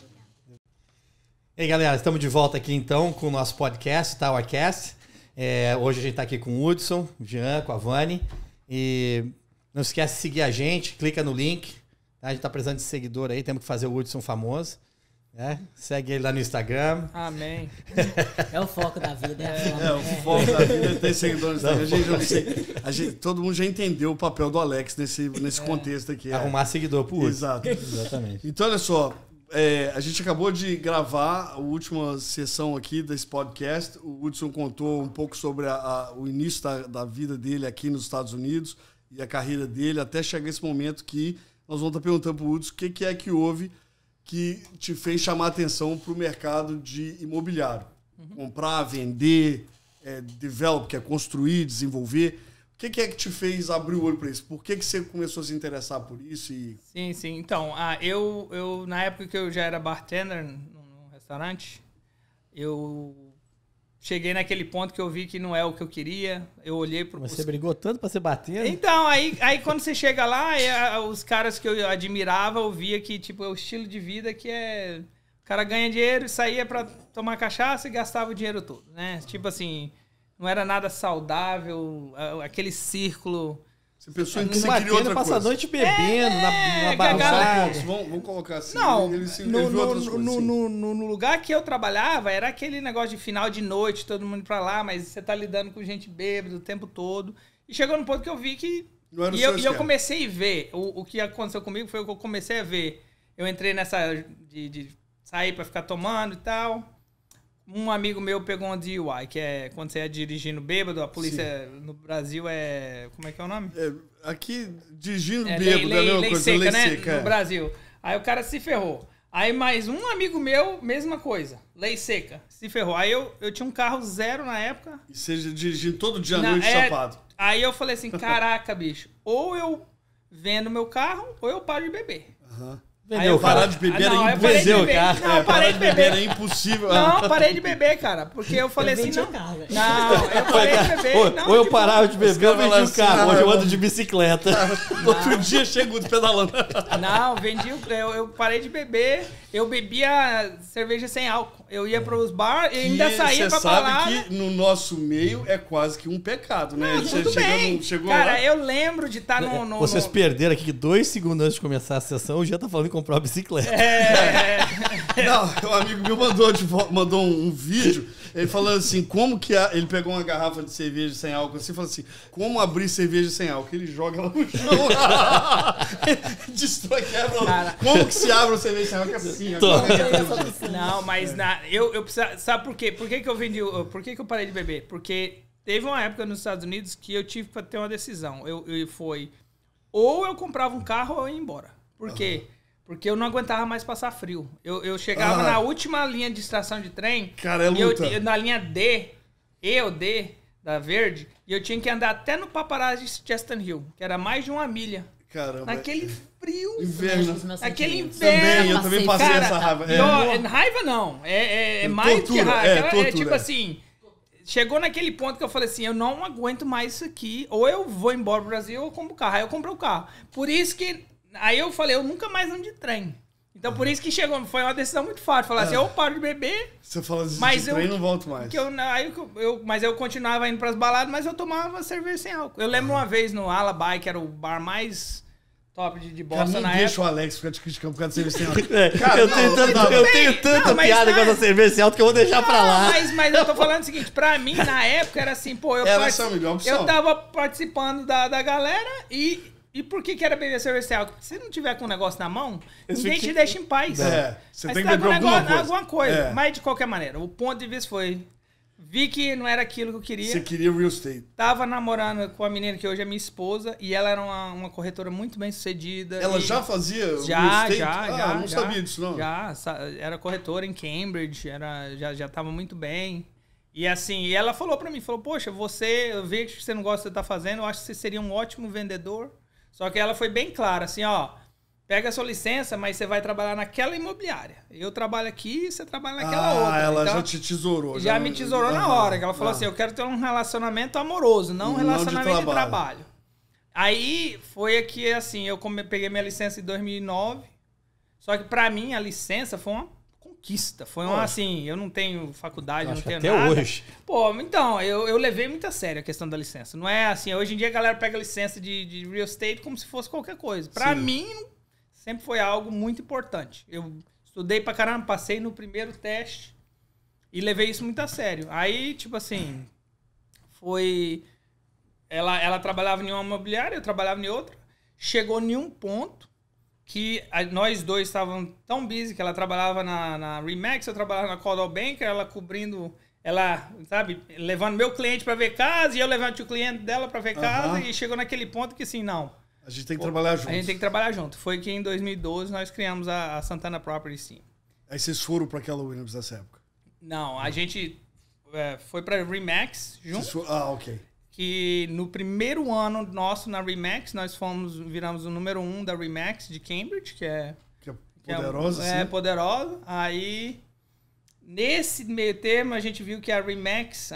E aí, galera, estamos de volta aqui então com o nosso podcast, Towercast. Hoje a gente está aqui com o Hudson, o Jean, com a Vani. E não esquece de seguir a gente, clica no link. Tá? A gente está precisando de seguidor aí, temos que fazer o Hudson famoso. Segue ele lá no Instagram. Amém. É o foco da vida. O foco da vida é ter seguidor no Instagram. Todo mundo já entendeu o papel do Alex nesse contexto aqui. Arrumar seguidor pro Hudson. Exato. Exatamente. Então, olha só. A gente acabou de gravar a última sessão aqui desse podcast. O Hudson contou um pouco sobre o início da vida dele aqui nos Estados Unidos e a carreira dele, até chegar esse momento que nós vamos estar perguntando para o Hudson o que é que houve que te fez chamar a atenção para o mercado de imobiliário. Comprar, vender, develop, que é construir, desenvolver. O que é que te fez abrir o olho para isso? Por que você começou a se interessar por isso? Sim. Então, eu na época que eu já era bartender num restaurante, eu cheguei naquele ponto que eu vi que não é o que eu queria. Eu olhei pro... Mas você brigou tanto pra ser batendo? Então, aí quando você chega lá, os caras que eu admirava, eu via que, tipo, é o estilo de vida que é... O cara ganha dinheiro e saía pra tomar cachaça e gastava o dinheiro todo, né? Tipo assim, não era nada saudável, aquele círculo... Você pensou em que você queria outra passa coisa. a noite bebendo, na bagunçada. Vamos colocar assim. Não, ele viu outras coisas, no lugar que eu trabalhava, era aquele negócio de final de noite, todo mundo pra lá, mas você tá lidando com gente bêbada o tempo todo. E chegou num ponto que eu vi que... Não era o E seu eu comecei a ver, o que aconteceu comigo foi o que eu comecei a ver. Eu entrei nessa de sair pra ficar tomando e tal. Um amigo meu pegou um DUI, que é quando você é dirigindo bêbado, a polícia no Brasil é... Como é que é o nome? Aqui, dirigindo É, bêbado, é a mesma lei coisa. seca, Lei né? seca, No Brasil. Aí o cara se ferrou. Aí mais um amigo meu, mesma coisa. Lei seca. Se ferrou. Aí eu tinha um carro zero na época. E seja dirigindo todo dia à noite chapado. Aí eu falei assim, caraca, bicho. Ou eu vendo meu carro, ou eu paro de beber. Aham. Vendeu o Parar carro. de beber Não, é eu parei de impossível. beber. cara. Não, eu parei de beber. É impossível. Não, parei de beber, cara. Porque eu falei assim, vendi não. o carro, velho. Não, eu parei de beber. Ou eu tipo, parava de beber, eu vendi o carro. Hoje eu ando de bicicleta. Outro dia chego pedalando. Não, eu parei de beber. Eu bebia cerveja sem álcool. Eu ia pros bar e ainda saía pra balada. Você sabe que no nosso meio é quase que um pecado, né? Não, tudo bem. Chegou cara, lá. eu lembro de estar no... Vocês perderam aqui que 2 segundos antes de começar a sessão, o Jean tá falando em comprar uma bicicleta. Não, um amigo meu mandou um vídeo, ele falando assim, como que ele pegou uma garrafa de cerveja sem álcool assim, falou assim, como abrir cerveja sem álcool? Ele joga ela no chão, destrói, quebra. Cara. Como que se abre uma cerveja sem álcool? Assim, Não, mas eu precisava... Sabe por quê? Por que eu vendi... Por que eu parei de beber? Porque teve uma época nos Estados Unidos que eu tive pra ter uma decisão. Foi... Ou eu comprava um carro ou eu ia embora. Por quê? Porque eu não aguentava mais passar frio. Eu chegava na última linha de estação de trem. Cara, é luta. Na linha D, da Verde, e eu tinha que andar até no paparazzi de Chestnut Hill, que era mais de 1 milha. Caramba. Naquele frio. Inverno. Aquele inverno. Também, eu também passei Cara, essa raiva. Raiva não. É mais do que Tortura, raiva. tortura. É tipo assim... Chegou naquele ponto que eu falei assim, eu não aguento mais isso aqui. Ou eu vou embora pro Brasil ou eu compro o carro. Aí eu comprei o carro. Por isso que... Aí eu falei, eu nunca mais ando de trem. Então por isso que chegou... Foi uma decisão muito fácil. Falar assim, eu paro de beber... Você fala assim, Mas de trem, não volto mais. Mas eu continuava indo pras baladas, mas eu tomava cerveja sem álcool. Eu lembro uma vez no Alibi, que era o bar mais top de Boston Cara, na não deixa época. o Alex ficar te criticando por causa de cerveja sem álcool. Eu tenho tanta mas piada na- com essa cerveja sem álcool que eu vou deixar pra lá. Mas eu tô falando o seguinte, pra mim, na época, era assim, pô, Essa é a melhor opção. eu tava participando da galera e por que era beber cerveja sem álcool? Porque se não tiver com o negócio na mão, ninguém te deixa em paz. Você Mas tem que tá com beber alguma alguma coisa. É. Mas de qualquer maneira, o ponto de vista foi... Vi que não era aquilo que eu queria. Você queria real estate. Tava namorando com a menina que hoje é minha esposa e ela era uma corretora muito bem sucedida. Ela e- já fazia real Já, estate? já. Não sabia disso, não. Era corretora em Cambridge, já tava muito bem. E assim, e ela falou pra mim, poxa, eu vejo que você não gosta do que você tá fazendo, eu acho que você seria um ótimo vendedor. Só que ela foi bem clara, assim, ó, pega a sua licença, mas você vai trabalhar naquela imobiliária. Eu trabalho aqui e você trabalha naquela outra. Ela Então, já te tesourou. já me tesourou na hora. Que ela falou assim, eu quero ter um relacionamento amoroso, não um Não de relacionamento de trabalho. trabalho. Aí foi aqui, assim, eu peguei minha licença em 2009. Só que pra mim a licença foi uma conquista. Foi uma, assim, eu não tenho faculdade, Acho não que tenho até nada. hoje. Pô, então, eu levei muito a sério a questão da licença. Não é assim, hoje em dia a galera pega licença de real estate como se fosse qualquer coisa. Pra mim, sempre foi algo muito importante. Eu estudei pra caramba, passei no primeiro teste e levei isso muito a sério. Aí, tipo assim, foi... Ela trabalhava em uma imobiliária, eu trabalhava em outra. Chegou em um ponto que nós dois estávamos tão busy que ela trabalhava na Remax, eu trabalhava na Coldwell Banker, ela cobrindo... Ela, sabe, levando meu cliente pra ver casa e eu levando o cliente dela pra ver casa. E chegou naquele ponto que assim, não... A gente tem que trabalhar junto. A gente tem que trabalhar junto. Foi que em 2012 nós criamos a Santana Property Team. Aí vocês foram pra aquela Williams nessa época? Não, a gente foi pra Remax junto. Ok. Que no primeiro ano nosso na Remax, nós viramos o número 1 da Remax de Cambridge, que é Poderosa, sim. poderosa. Aí Nesse meio termo, a gente viu que a RE/MAX,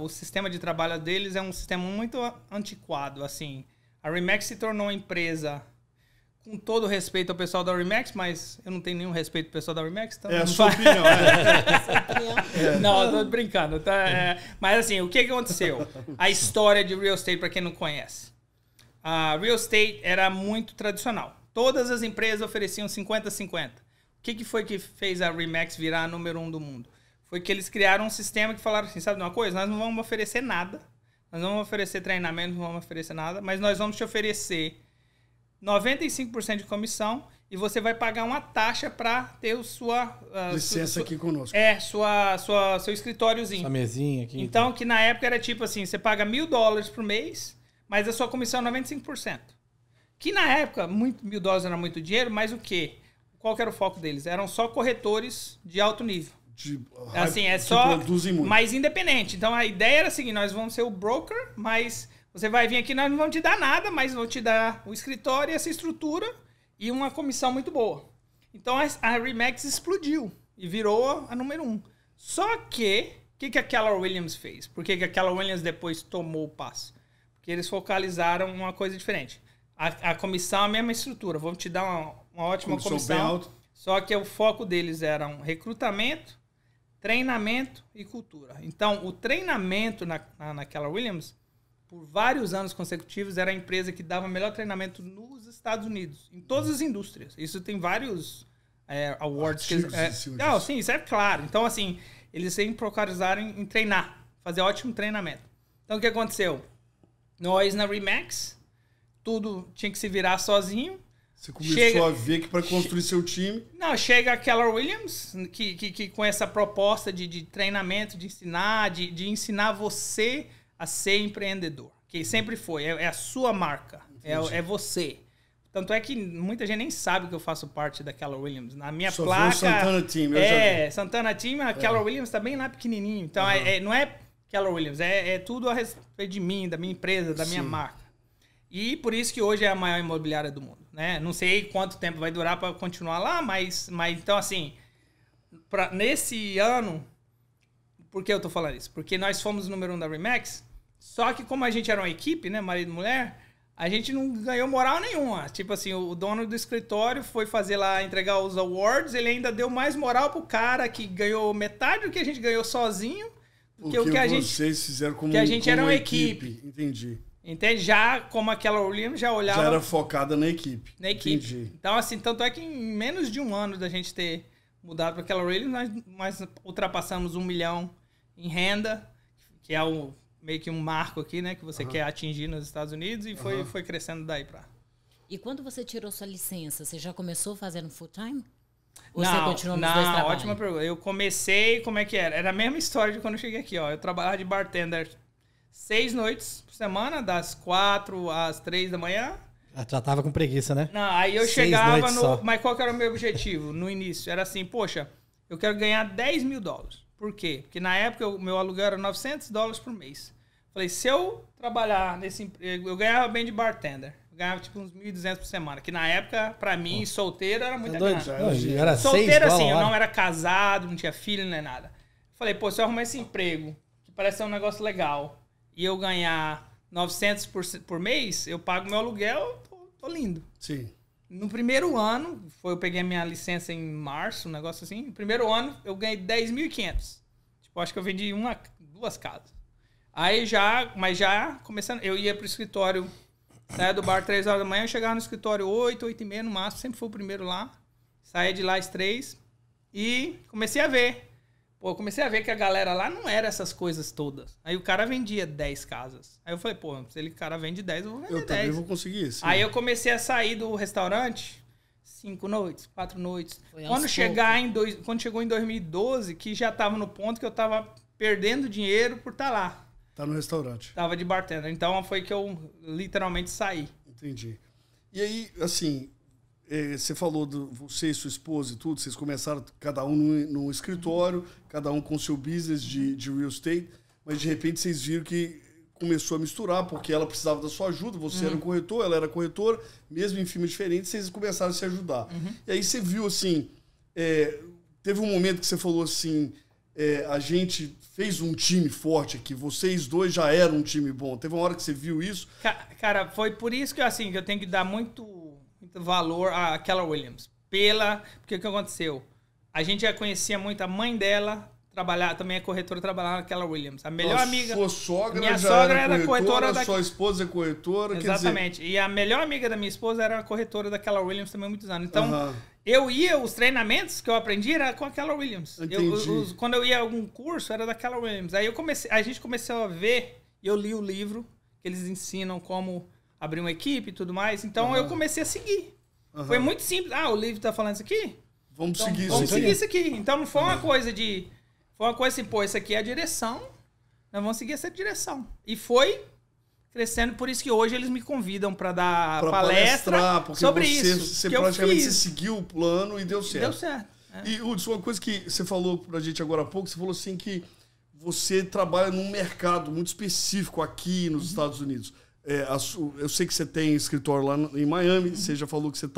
o sistema de trabalho deles é um sistema muito antiquado. Assim, a RE/MAX se tornou uma empresa, com todo respeito ao pessoal da RE/MAX, mas eu não tenho nenhum respeito ao pessoal da RE/MAX. Então É a sua opinião. Não, eu tô brincando. Tá? Mas assim, o que aconteceu? A história de real estate, para quem não conhece. A real estate era muito tradicional. Todas as empresas ofereciam 50-50. O que foi que fez a RE/MAX virar a número 1 do mundo? Foi que eles criaram um sistema que falaram assim, sabe de uma coisa? Nós não vamos oferecer nada. Nós não vamos oferecer treinamento, não vamos oferecer nada. Mas nós vamos te oferecer 95% de comissão e você vai pagar uma taxa para ter sua... licença aqui conosco. Seu escritóriozinho. Sua mesinha aqui. Então, que na época era tipo assim, você paga $1.000 por mês, mas a sua comissão é 95%. Que na época, $1.000 era muito dinheiro, mas o quê? Qual que era o foco deles? Eram só corretores de alto nível. Assim, é só mais independente. Então, a ideia era a seguinte, nós vamos ser o broker, mas você vai vir aqui, nós não vamos te dar nada, mas vamos te dar o escritório, essa estrutura e uma comissão muito boa. Então, a RE/MAX explodiu e virou a número 1. Só que, o que a Keller Williams fez? Por que a Keller Williams depois tomou o passo? Porque eles focalizaram uma coisa diferente. A comissão é a mesma estrutura. Vamos te dar uma ótima comissão. Só que o foco deles era um recrutamento, treinamento e cultura. Então, o treinamento na Keller Williams, por vários anos consecutivos, era a empresa que dava melhor treinamento nos Estados Unidos, em todas as indústrias. Isso tem vários awards. Não, sim, isso é claro. Então, assim, eles sempre focalizaram em treinar, fazer ótimo treinamento. Então, o que aconteceu? Nós, na RE/MAX, tudo tinha que se virar sozinho. Você começou a ver que para construir seu time... Não, chega a Keller Williams, que com essa proposta de treinamento, de ensinar você a ser empreendedor. Que sempre foi, é a sua marca, é você. Tanto é que muita gente nem sabe que eu faço parte da Keller Williams. Na minha placa... Santana Team. Santana Team, a Keller Williams tá bem lá pequenininho. Então, não é Keller Williams, é tudo a respeito de mim, da minha empresa, da minha marca. E por isso que hoje é a maior imobiliária do mundo, né? Não sei quanto tempo vai durar para continuar lá, mas então assim, nesse ano, por que eu tô falando isso? Porque nós fomos o número 1 da RE/MAX, só que como a gente era uma equipe, né, marido e mulher, a gente não ganhou moral nenhuma. Tipo assim, o dono do escritório foi fazer lá, entregar os awards, ele ainda deu mais moral pro cara que ganhou metade do que a gente ganhou sozinho, porque o que vocês fizeram como que a gente era uma equipe. Entendi. Entende? Já como a Keller Williams já olhava... Já era focada na equipe. Entendi. Então, assim, tanto é que em menos de um ano da gente ter mudado para a Keller Williams, nós ultrapassamos 1 milhão em renda, que é meio que um marco aqui, né? Que você quer atingir nos Estados Unidos e foi crescendo daí para... E quando você tirou sua licença, você já começou fazendo full time? Ou não, você continuou nos dois trabalhos? Ótima pergunta. Eu comecei, como é que era? Era a mesma história de quando eu cheguei aqui, ó. Eu trabalhava de bartender 6 noites por semana, das 4 às 3 da manhã. Já tava com preguiça, né? Não, aí eu chegava no... Mas qual que era o meu objetivo no início? Era assim, poxa, eu quero ganhar $10.000. Por quê? Porque na época o meu aluguel era $900 por mês. Falei, se eu trabalhar nesse emprego... Eu ganhava bem de bartender. Eu ganhava tipo uns 1.200 por semana. Que na época, pra mim, solteiro era muita grana. Era solteiro assim, eu não era casado, não tinha filho, nem nada. Falei, pô, se eu arrumar esse emprego, que parece ser um negócio legal... e eu ganhar 900 por mês, eu pago meu aluguel, tô lindo. Sim. No primeiro ano, eu peguei a minha licença em março, um negócio assim. No primeiro ano, eu ganhei 10.500. Tipo, acho que eu vendi 2 casas. Aí já começando, eu ia pro escritório, saia do bar 3 horas da manhã, eu chegava no escritório 8h30 no máximo, sempre fui o primeiro lá. Saía de lá às 3 e comecei a ver. Pô, eu comecei a ver que a galera lá não era essas coisas todas. Aí o cara vendia 10 casas. Aí eu falei, pô, se o cara vende 10, eu vou vender 10. Eu também vou conseguir isso. Aí eu comecei a sair do restaurante 5 noites, 4 noites. Quando chegou em 2012, que já tava no ponto que eu tava perdendo dinheiro por estar lá. Tá no restaurante. Tava de bartender. Então foi que eu literalmente saí. Entendi. E aí, assim... você falou de você e sua esposa e tudo, vocês começaram cada um num escritório, cada um com seu business de real estate, mas de repente vocês viram que começou a misturar, porque ela precisava da sua ajuda, você era um corretor, ela era corretora, mesmo em firmas diferentes, vocês começaram a se ajudar. E aí você viu assim, teve um momento que você falou assim, a gente fez um time forte aqui, vocês dois já eram um time bom. Teve uma hora que você viu isso? Cara, foi por isso que, assim, que eu tenho que dar muito valor a Keller Williams. Porque o que aconteceu? A gente já conhecia muito a mãe dela, também é corretora, trabalhava na Keller Williams. A melhor amiga... Sua sogra minha já sogra era corretora da... Sua esposa é corretora, exatamente. E a melhor amiga da minha esposa era a corretora da Keller Williams também há muitos anos. Então, os treinamentos que eu aprendi era com a Keller Williams. Quando eu ia a algum curso, era da Keller Williams. Aí a gente começou a ver, e eu li o livro, que eles ensinam como abrir uma equipe e tudo mais. Então, eu comecei a seguir. Foi muito simples. O livro tá falando isso aqui? Vamos seguir isso aqui. Então, não foi uma coisa de... Foi uma coisa assim, isso aqui é a direção, nós vamos seguir essa direção. E foi crescendo, por isso que hoje eles me convidam para dar palestra sobre isso. Você praticamente seguiu o plano e deu certo. Deu certo. E, Hudson, uma coisa que você falou pra gente agora há pouco, você falou assim que você trabalha num mercado muito específico aqui nos Estados Unidos. Eu sei que você tem escritório lá em Miami, você já falou que você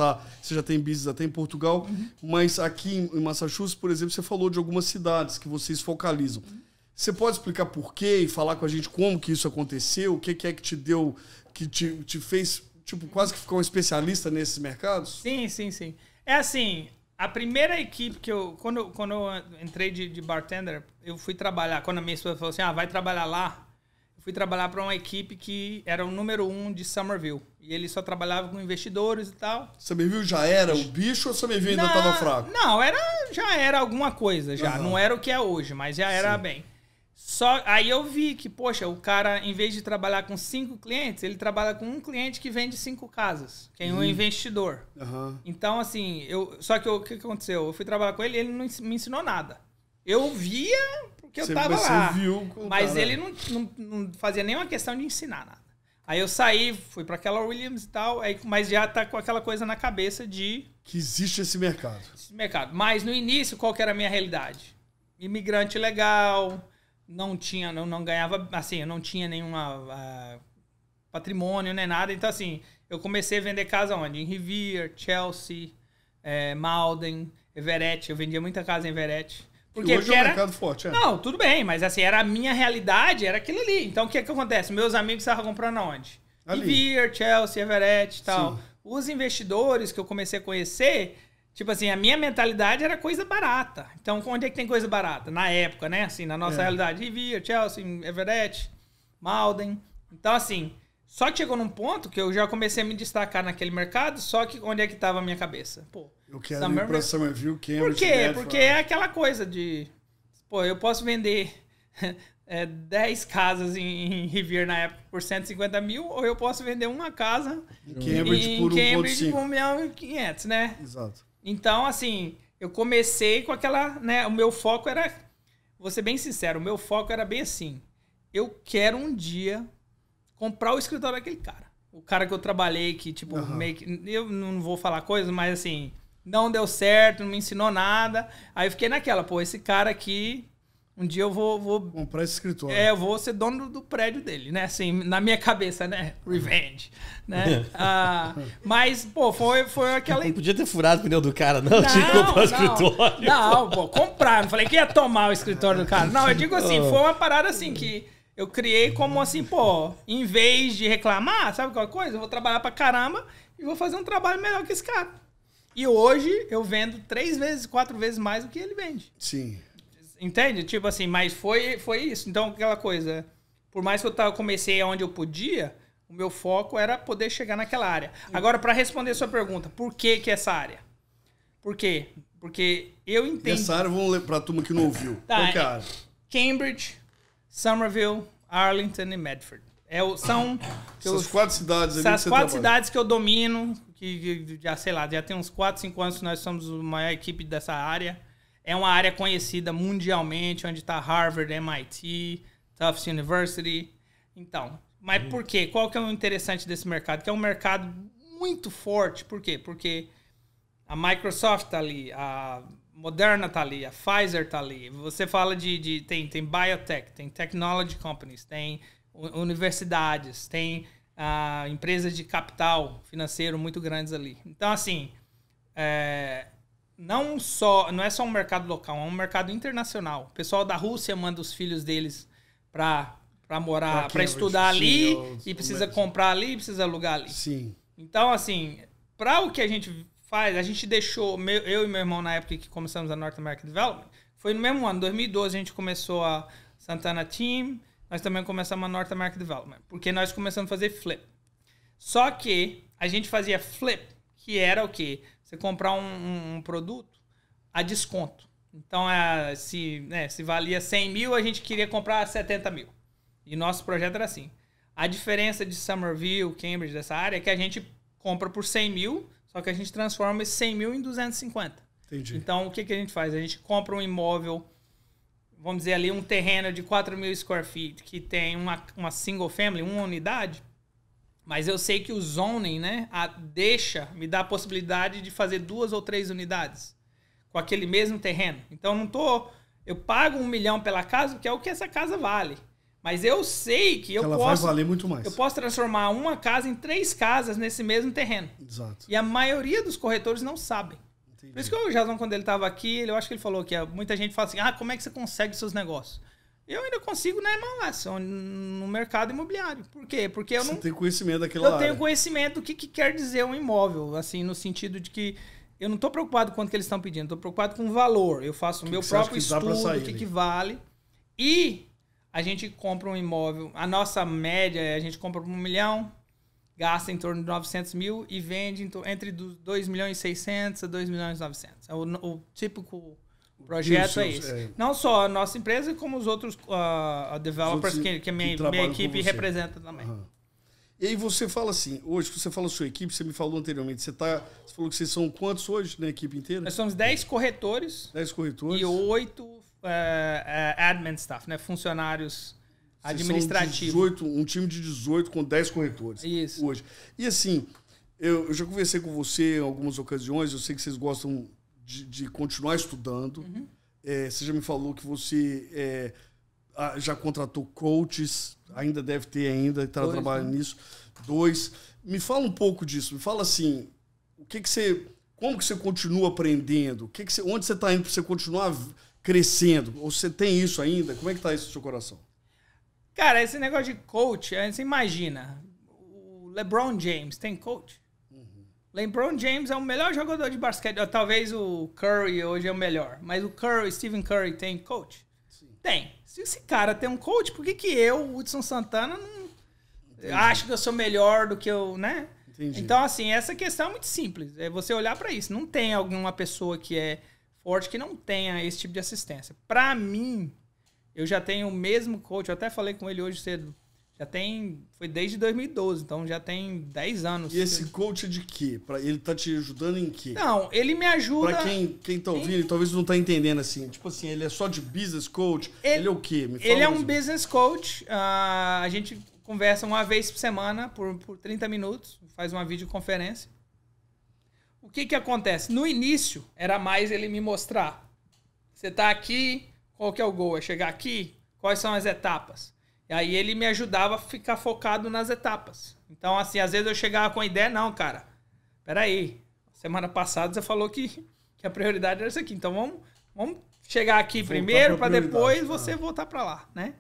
já tem business até em Portugal, mas aqui em Massachusetts, por exemplo, você falou de algumas cidades que vocês focalizam. Você pode explicar por quê e falar com a gente como que isso aconteceu? O que é que te deu, que te fez quase que ficar um especialista nesses mercados? Sim. É assim, a primeira equipe que quando eu entrei de bartender, eu fui trabalhar, quando a minha esposa falou assim, vai trabalhar lá, fui trabalhar para uma equipe que era o número 1 de Somerville. E ele só trabalhava com investidores e tal. Somerville já era o bicho ou Somerville ainda estava fraco? Não, já era alguma coisa já. Não era o que é hoje, mas já era bem. Aí eu vi que, poxa, o cara, em vez de trabalhar com 5 clientes, ele trabalha com um cliente que vende 5 casas, que é um investidor. Então, assim, só que o que aconteceu? Eu fui trabalhar com ele e ele não me ensinou nada. Eu via... Porque eu tava lá, mas ele não fazia nenhuma questão de ensinar nada. Aí eu saí, fui para Keller Williams e tal, mas já tá com aquela coisa na cabeça de... Que existe esse mercado. Mas no início, qual que era a minha realidade? Imigrante legal, não ganhava, assim, eu não tinha nenhuma patrimônio nem nada. Então, assim, eu comecei a vender casa onde? Em Revere, Chelsea, Malden, Everett. Eu vendia muita casa em Everett. Porque hoje é um mercado forte, Não, tudo bem, mas assim, era a minha realidade, era aquilo ali. Então, o que acontece? Meus amigos estavam comprando aonde? Revere, Chelsea, Everett e tal. Sim. Os investidores que eu comecei a conhecer, tipo assim, a minha mentalidade era coisa barata. Então, onde é que tem coisa barata? Na época, né? Assim, na nossa realidade. Revere, Chelsea, Everett, Malden. Então, assim, só que chegou num ponto que eu já comecei a me destacar naquele mercado, só que onde é que estava a minha cabeça? Eu quero ir para Somerville, Cambridge. Por quê? Porque é aquela coisa de... eu posso vender 10 casas em Revere na época por 150 mil, ou eu posso vender uma casa em Cambridge por 1.500.000, né? Exato. Então, assim, eu comecei com aquela... né? O meu foco era... Vou ser bem sincero, o meu foco era bem assim. Eu quero um dia comprar o escritório daquele cara. O cara que eu trabalhei, que meio que... Eu não vou falar coisas, mas assim... Não deu certo, não me ensinou nada. Aí eu fiquei naquela, esse cara aqui, um dia eu vou comprar esse escritório. Eu vou ser dono do prédio dele, né? Assim, na minha cabeça, né? Revenge, né? Mas, foi aquela... Não podia ter furado o pneu do cara, não? Tinha que comprar o escritório. Não, comprar. Não falei que ia tomar o escritório do cara. Não, eu digo assim, foi uma parada assim que eu criei como assim, em vez de reclamar, sabe qual coisa? Eu vou trabalhar pra caramba e vou fazer um trabalho melhor que esse cara. E hoje eu vendo 3 vezes, 4 vezes mais do que ele vende. Sim. Entende? Tipo assim, mas foi isso. Então, aquela coisa, por mais que eu comecei onde eu podia, o meu foco era poder chegar naquela área. Agora, para responder a sua pergunta, por que essa área? Por quê? Porque eu entendi... Essa área, vamos ler para a turma que não ouviu. Qual que é a área? Cambridge, Somerville, Arlington e Medford. São essas 4 cidades ali. Essas 4 cidades que eu domino, que já, sei lá, já tem uns 4, 5 anos que nós somos a maior equipe dessa área. É uma área conhecida mundialmente, onde está Harvard, MIT, Tufts University. Então, mas por quê? Qual que é o interessante desse mercado? Que é um mercado muito forte. Por quê? Porque a Microsoft está ali, a Moderna está ali, a Pfizer está ali. Você fala tem biotech, tem technology companies, tem universidades, tem empresas de capital financeiro muito grandes ali. Então, assim, não é só um mercado local, é um mercado internacional. O pessoal da Rússia manda os filhos deles para morar, para estudar ali, e precisa comprar ali, precisa alugar ali. Sim. Então, assim, para o que a gente faz, a gente deixou, eu e meu irmão, na época que começamos a North American Development, foi no mesmo ano, 2012, a gente começou a Santana Team, nós também começamos a North American Development, porque nós começamos a fazer flip. Só que a gente fazia flip, que era o quê? Você comprar um produto a desconto. Então, se valia 100 mil, a gente queria comprar 70 mil. E nosso projeto era assim. A diferença de Somerville, Cambridge, dessa área, é que a gente compra por 100 mil, só que a gente transforma esse 100 mil em 250. Entendi. Então, o que a gente faz? A gente compra um imóvel, vamos dizer ali, um terreno de 4 mil square feet, que tem uma single family, uma unidade, mas eu sei que o zoning, né, me dá a possibilidade de fazer 2 ou 3 unidades com aquele mesmo terreno. Então, eu pago 1 milhão pela casa, que é o que essa casa vale. Mas eu sei que ela vai valer muito mais. Eu posso transformar uma casa em 3 casas nesse mesmo terreno. Exato. E a maioria dos corretores não sabem. Entendi. Por isso que o Jason, quando ele estava aqui, eu acho que ele falou que muita gente fala assim, como é que você consegue seus negócios? Eu ainda consigo na MLS, no mercado imobiliário. Por quê? Porque eu Você não... tem conhecimento daquela área. Eu tenho conhecimento do que quer dizer um imóvel, assim, no sentido de que eu não estou preocupado com quanto que eles estão pedindo, estou preocupado com o valor. Eu faço o meu próprio estudo, o que vale. E a gente compra um imóvel, a nossa média, a gente compra por 1 milhão, gasta em torno de 900 mil e vende entre 2 milhões e 600 a 2 milhões e 900. O típico projeto é esse. Não só a nossa empresa, como os outros developers que a minha equipe representa também. Uhum. E aí você fala assim, hoje que você fala a sua equipe, você me falou anteriormente, você falou que vocês são quantos hoje na equipe inteira? Nós somos 10 corretores. 10 corretores. E 8 admin staff, né? Funcionários administrativos. Um time de 18 com 10 corretores. Isso. Hoje. E assim, eu já conversei com você em algumas ocasiões, eu sei que vocês gostam de continuar estudando. Uhum. Você já me falou que você já contratou coaches, ainda deve ter ainda, está trabalhando nisso. 2. Me fala um pouco disso, me fala assim, como que você continua aprendendo? Onde você está indo para você continuar crescendo? Ou você tem isso ainda? Como é que está isso no seu coração? Cara, esse negócio de coach, você imagina, o LeBron James tem coach? LeBron James é o melhor jogador de basquete. Talvez o Curry hoje é o melhor. Mas o Stephen Curry tem coach? Sim. Tem. Se esse cara tem um coach, por que eu, Hudson Santana, não acho que eu sou melhor do que eu, né? Entendi. Então, assim, essa questão é muito simples. É você olhar para isso. Não tem alguma pessoa que é forte que não tenha esse tipo de assistência. Para mim, eu já tenho o mesmo coach. Eu até falei com ele hoje cedo. Foi desde 2012, então já tem 10 anos. E esse coach é de quê? Ele tá te ajudando em quê? Não, ele me ajuda... Pra quem tá ouvindo, talvez não tá entendendo assim. Tipo assim, ele é só de business coach? Ele é o quê? Me fala ele é um business coach. A gente conversa uma vez por semana, por 30 minutos. Faz uma videoconferência. O que acontece? No início, era mais ele me mostrar. Você tá aqui, qual que é o goal? É chegar aqui? Quais são as etapas? E aí ele me ajudava a ficar focado nas etapas. Então, assim, às vezes eu chegava com a ideia, não, cara, peraí, semana passada você falou que a prioridade era isso aqui. Então, vamos chegar aqui primeiro para depois você voltar para lá, né?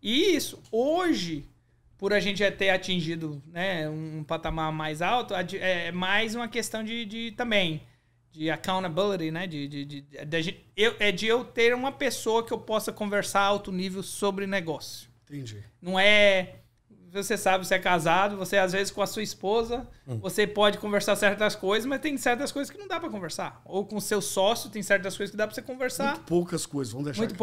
E isso, hoje, por a gente já ter atingido, né, um patamar mais alto, é mais uma questão também de accountability, né? De eu ter uma pessoa que eu possa conversar a alto nível sobre negócio. Entendi. Não é... Você sabe, você é casado, você às vezes com a sua esposa, você pode conversar certas coisas, mas tem certas coisas que não dá para conversar. Ou com o seu sócio, tem certas coisas que dá para você conversar. Muito poucas coisas, vamos deixar Muito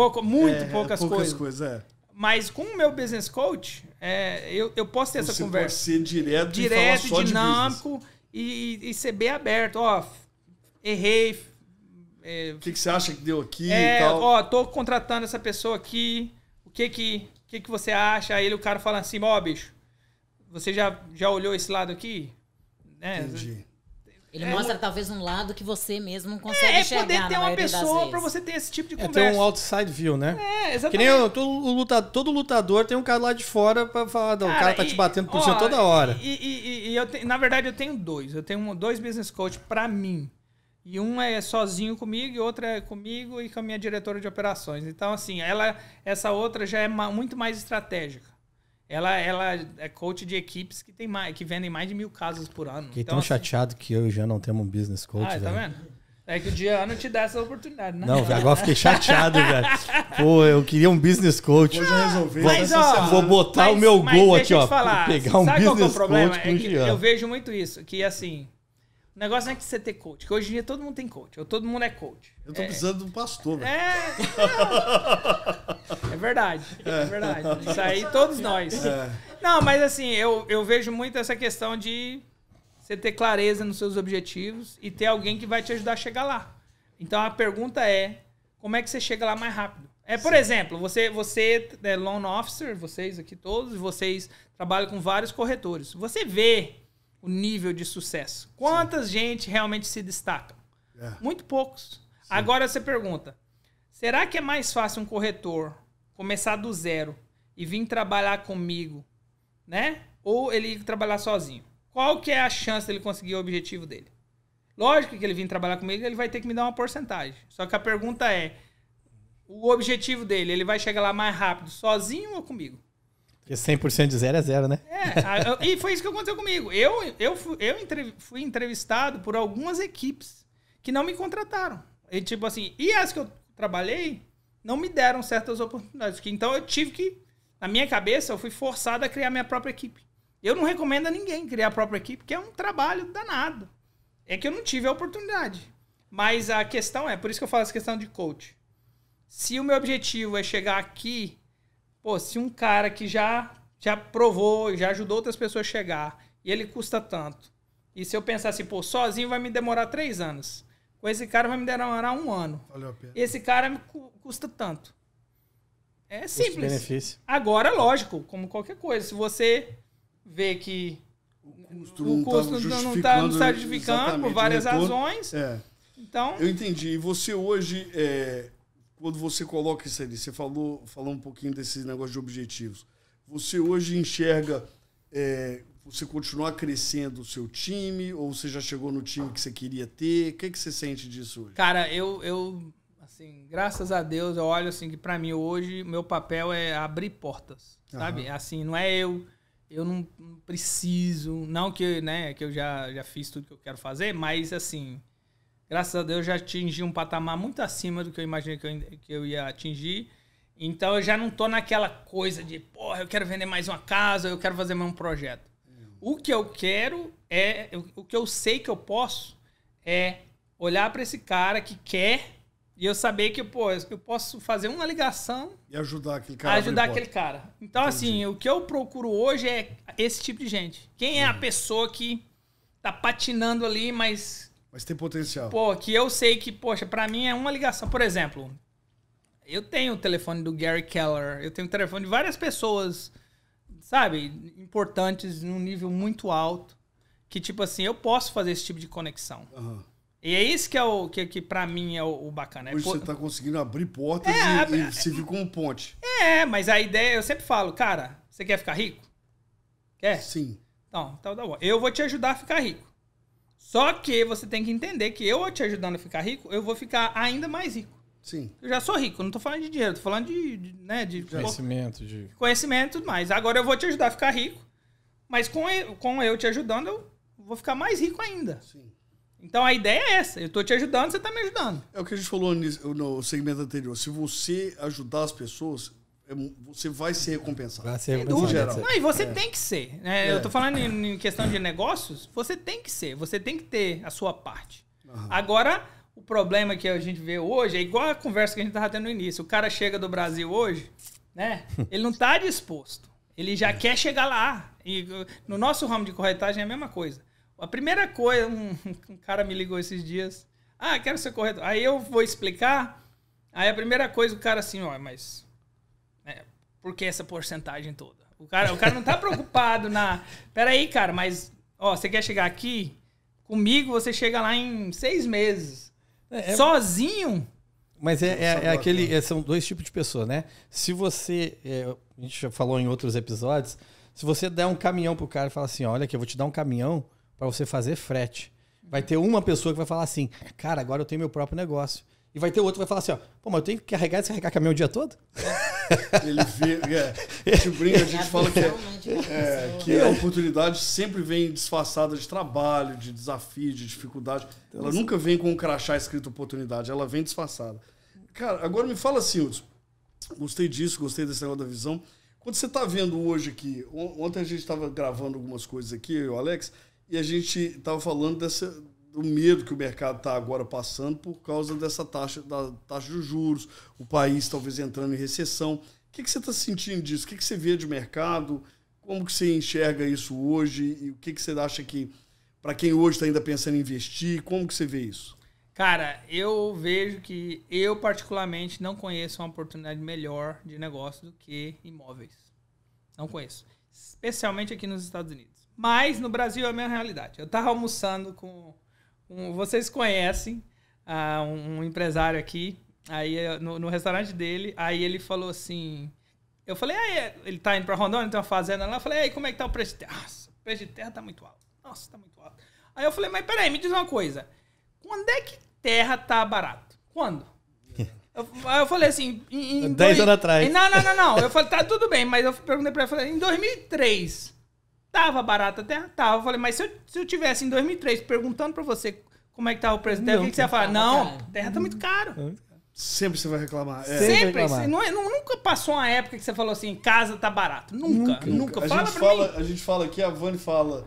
poucas coisas. Mas com o meu business coach, eu posso ter essa conversa. Você pode ser direto e falar só dinâmico e ser bem aberto. Ó, errei. O que você acha que deu aqui e tal? Ó, tô contratando essa pessoa aqui. O que você acha? Aí o cara fala assim, bicho, você já olhou esse lado aqui? Entendi. Ele mostra talvez um lado que você mesmo não consegue enxergar. Poder ter uma pessoa para você ter esse tipo de conversa. Tem um outside view, né? Exatamente. Que nem todo lutador tem um cara lá de fora para falar, o cara tá te batendo por cima toda hora. E na verdade eu tenho 2. Eu tenho 2 business coach para mim. E um é sozinho comigo e outro é comigo e com a minha diretora de operações. Então, assim, essa outra já é muito mais estratégica. Ela é coach de equipes que vendem mais de 1.000 casas por ano. Fiquei então, tão assim, chateado que eu e o Jean não temos um business coach, tá velho. vendo? É que o Diano te dá essa oportunidade, né? Não, agora fiquei chateado, velho. Pô, eu queria um business coach. Vou já resolver. Mas, ó, Vou botar o meu gol aqui, ó. Pegar Pegar um sabe qual que é o business problema? coach com É o que Jean. eu vejo muito isso, que assim, o negócio não é que você ter coach, que hoje em dia todo mundo tem coach, ou todo mundo é coach. Eu tô precisando de um pastor, velho. É verdade, é verdade. Isso aí todos nós. Não, mas assim, eu vejo muito essa questão de você ter clareza nos seus objetivos e ter alguém que vai te ajudar a chegar lá. Então a pergunta é, como é que você chega lá mais rápido? Por exemplo, você é loan officer, vocês aqui todos, vocês trabalham com vários corretores. Você vê o nível de sucesso. Quantas gente realmente se destacam? Muito poucos. Sim. Agora você pergunta, será que é mais fácil um corretor começar do zero e vir trabalhar comigo, né? Ou ele trabalhar sozinho? Qual que é a chance dele conseguir o objetivo dele? Lógico que ele vir trabalhar comigo, ele vai ter que me dar uma porcentagem. Só que a pergunta é, o objetivo dele, ele vai chegar lá mais rápido sozinho ou comigo? Porque 100% de zero é zero, né? E foi isso que aconteceu comigo. Eu fui entrevistado por algumas equipes que não me contrataram. E, tipo assim, e as que eu trabalhei não me deram certas oportunidades. Então eu tive que, na minha cabeça, eu fui forçado a criar minha própria equipe. Eu não recomendo a ninguém criar a própria equipe, porque é um trabalho danado. É que eu não tive a oportunidade. Mas a questão é, por isso que eu falo essa questão de coach. Se o meu objetivo é chegar aqui, pô, se um cara que já provou, já ajudou outras pessoas a chegar, e ele custa tanto, e se eu pensar assim, pô, sozinho vai me demorar 3 anos, com esse cara vai me demorar 1 ano. Valeu a pena. Esse cara me custa tanto. É simples. Benefício. Agora, lógico, como qualquer coisa, se você vê que o custo não está justificando por várias razões, então... Eu entendi. E você hoje... Quando você coloca isso ali, você falou um pouquinho desse negócio de objetivos. Você hoje enxerga você continuar crescendo o seu time, ou você já chegou no time que você queria ter? O que você sente disso hoje? Cara, eu assim, graças a Deus, eu olho assim que pra mim hoje, meu papel é abrir portas, sabe? Assim, não é eu não preciso, não que, né, que eu já fiz tudo que eu quero fazer, mas assim... Graças a Deus, eu já atingi um patamar muito acima do que eu imaginei que eu ia atingir. Então, eu já não tô naquela coisa de, porra, eu quero vender mais uma casa, eu quero fazer mais um projeto. O que eu quero o que eu sei que eu posso é olhar para esse cara que quer e eu saber que, pô, eu posso fazer uma ligação e ajudar aquele cara. Então, assim, o que eu procuro hoje é esse tipo de gente. Quem é a pessoa que tá patinando ali, mas tem potencial. Pô, que eu sei que, poxa, pra mim é uma ligação. Por exemplo, eu tenho o telefone do Gary Keller, eu tenho o telefone de várias pessoas, sabe, importantes num nível muito alto, que, tipo assim, eu posso fazer esse tipo de conexão. E é isso que é que pra mim é o bacana. Hoje você tá conseguindo abrir portas e servir como ponte. Mas a ideia, eu sempre falo, cara, você quer ficar rico? Quer? Sim. Então tá bom. Eu vou te ajudar a ficar rico. Só que você tem que entender que eu te ajudando a ficar rico, eu vou ficar ainda mais rico. Sim. Eu já sou rico, não tô falando de dinheiro, tô falando de conhecimento. Conhecimento e tudo mais. Agora eu vou te ajudar a ficar rico, mas com eu te ajudando, eu vou ficar mais rico ainda. Sim. Então a ideia é essa. Eu tô te ajudando, você tá me ajudando. É o que a gente falou no segmento anterior. Se você ajudar as pessoas, você vai ser recompensado. Vai ser recompensado. Não, e você tem que ser. Né? Eu tô falando em questão de negócios, você tem que ser. Você tem que ter a sua parte. Agora, o problema que a gente vê hoje é igual a conversa que a gente tava tendo no início. O cara chega do Brasil hoje, né? Ele não tá disposto. Ele já quer chegar lá. E no nosso ramo de corretagem é a mesma coisa. A primeira coisa, um cara me ligou esses dias. Quero ser corretor. Aí eu vou explicar. Aí a primeira coisa, o cara assim, mas... por que essa porcentagem toda? O cara não tá preocupado Peraí, cara, mas... você quer chegar aqui? Comigo você chega lá em 6 meses. Sozinho? Mas são 2 tipos de pessoa, né? Se você... a gente já falou em outros episódios. Se você der um caminhão pro cara e falar assim, olha aqui, eu vou te dar um caminhão para você fazer frete. Vai ter uma pessoa que vai falar assim, cara, agora eu tenho meu próprio negócio. E vai ter outro que vai falar assim, ó, pô, mas eu tenho que carregar e descarregar caminhão o dia todo? Ele vê, tipo, brinca, a gente fala que a oportunidade sempre vem disfarçada de trabalho, de desafio, de dificuldade. Então, ela nunca vem com um crachá escrito oportunidade, ela vem disfarçada. Cara, agora me fala assim, Hudson, gostei disso, gostei desse negócio da visão. Quando você está vendo hoje aqui, ontem a gente estava gravando algumas coisas aqui, eu e o Alex, e a gente estava falando do medo que o mercado está agora passando por causa da taxa de juros, o país talvez entrando em recessão. O que você está sentindo disso? O que você vê de mercado? Como que você enxerga isso hoje? E o que você acha que, para quem hoje está ainda pensando em investir, como que você vê isso? Cara, eu vejo que eu particularmente não conheço uma oportunidade melhor de negócio do que imóveis. Não conheço. Especialmente aqui nos Estados Unidos. Mas no Brasil é a mesma realidade. Eu estava almoçando com... vocês conhecem um empresário aqui, aí no restaurante dele, aí ele falou assim, eu falei, ele tá indo pra Rondônia, tem uma fazenda lá, eu falei, como é que tá o preço de terra? Nossa, o preço de terra tá muito alto. Nossa, tá muito alto. Aí eu falei, mas peraí, me diz uma coisa, quando é que terra tá barato? Quando? Aí eu falei assim... 10 anos atrás. Não. Eu falei, tá tudo bem, mas eu perguntei pra ele, falei, em 2003... Tava barata a terra? Tava. Eu falei, mas se eu tivesse em 2003 perguntando pra você como é que tava o preço da terra, o que você ia falar? Não, terra tá muito caro. Sempre você vai reclamar. Sempre. Nunca passou uma época que você falou assim, casa tá barato. Nunca. A gente fala aqui, a Vani falou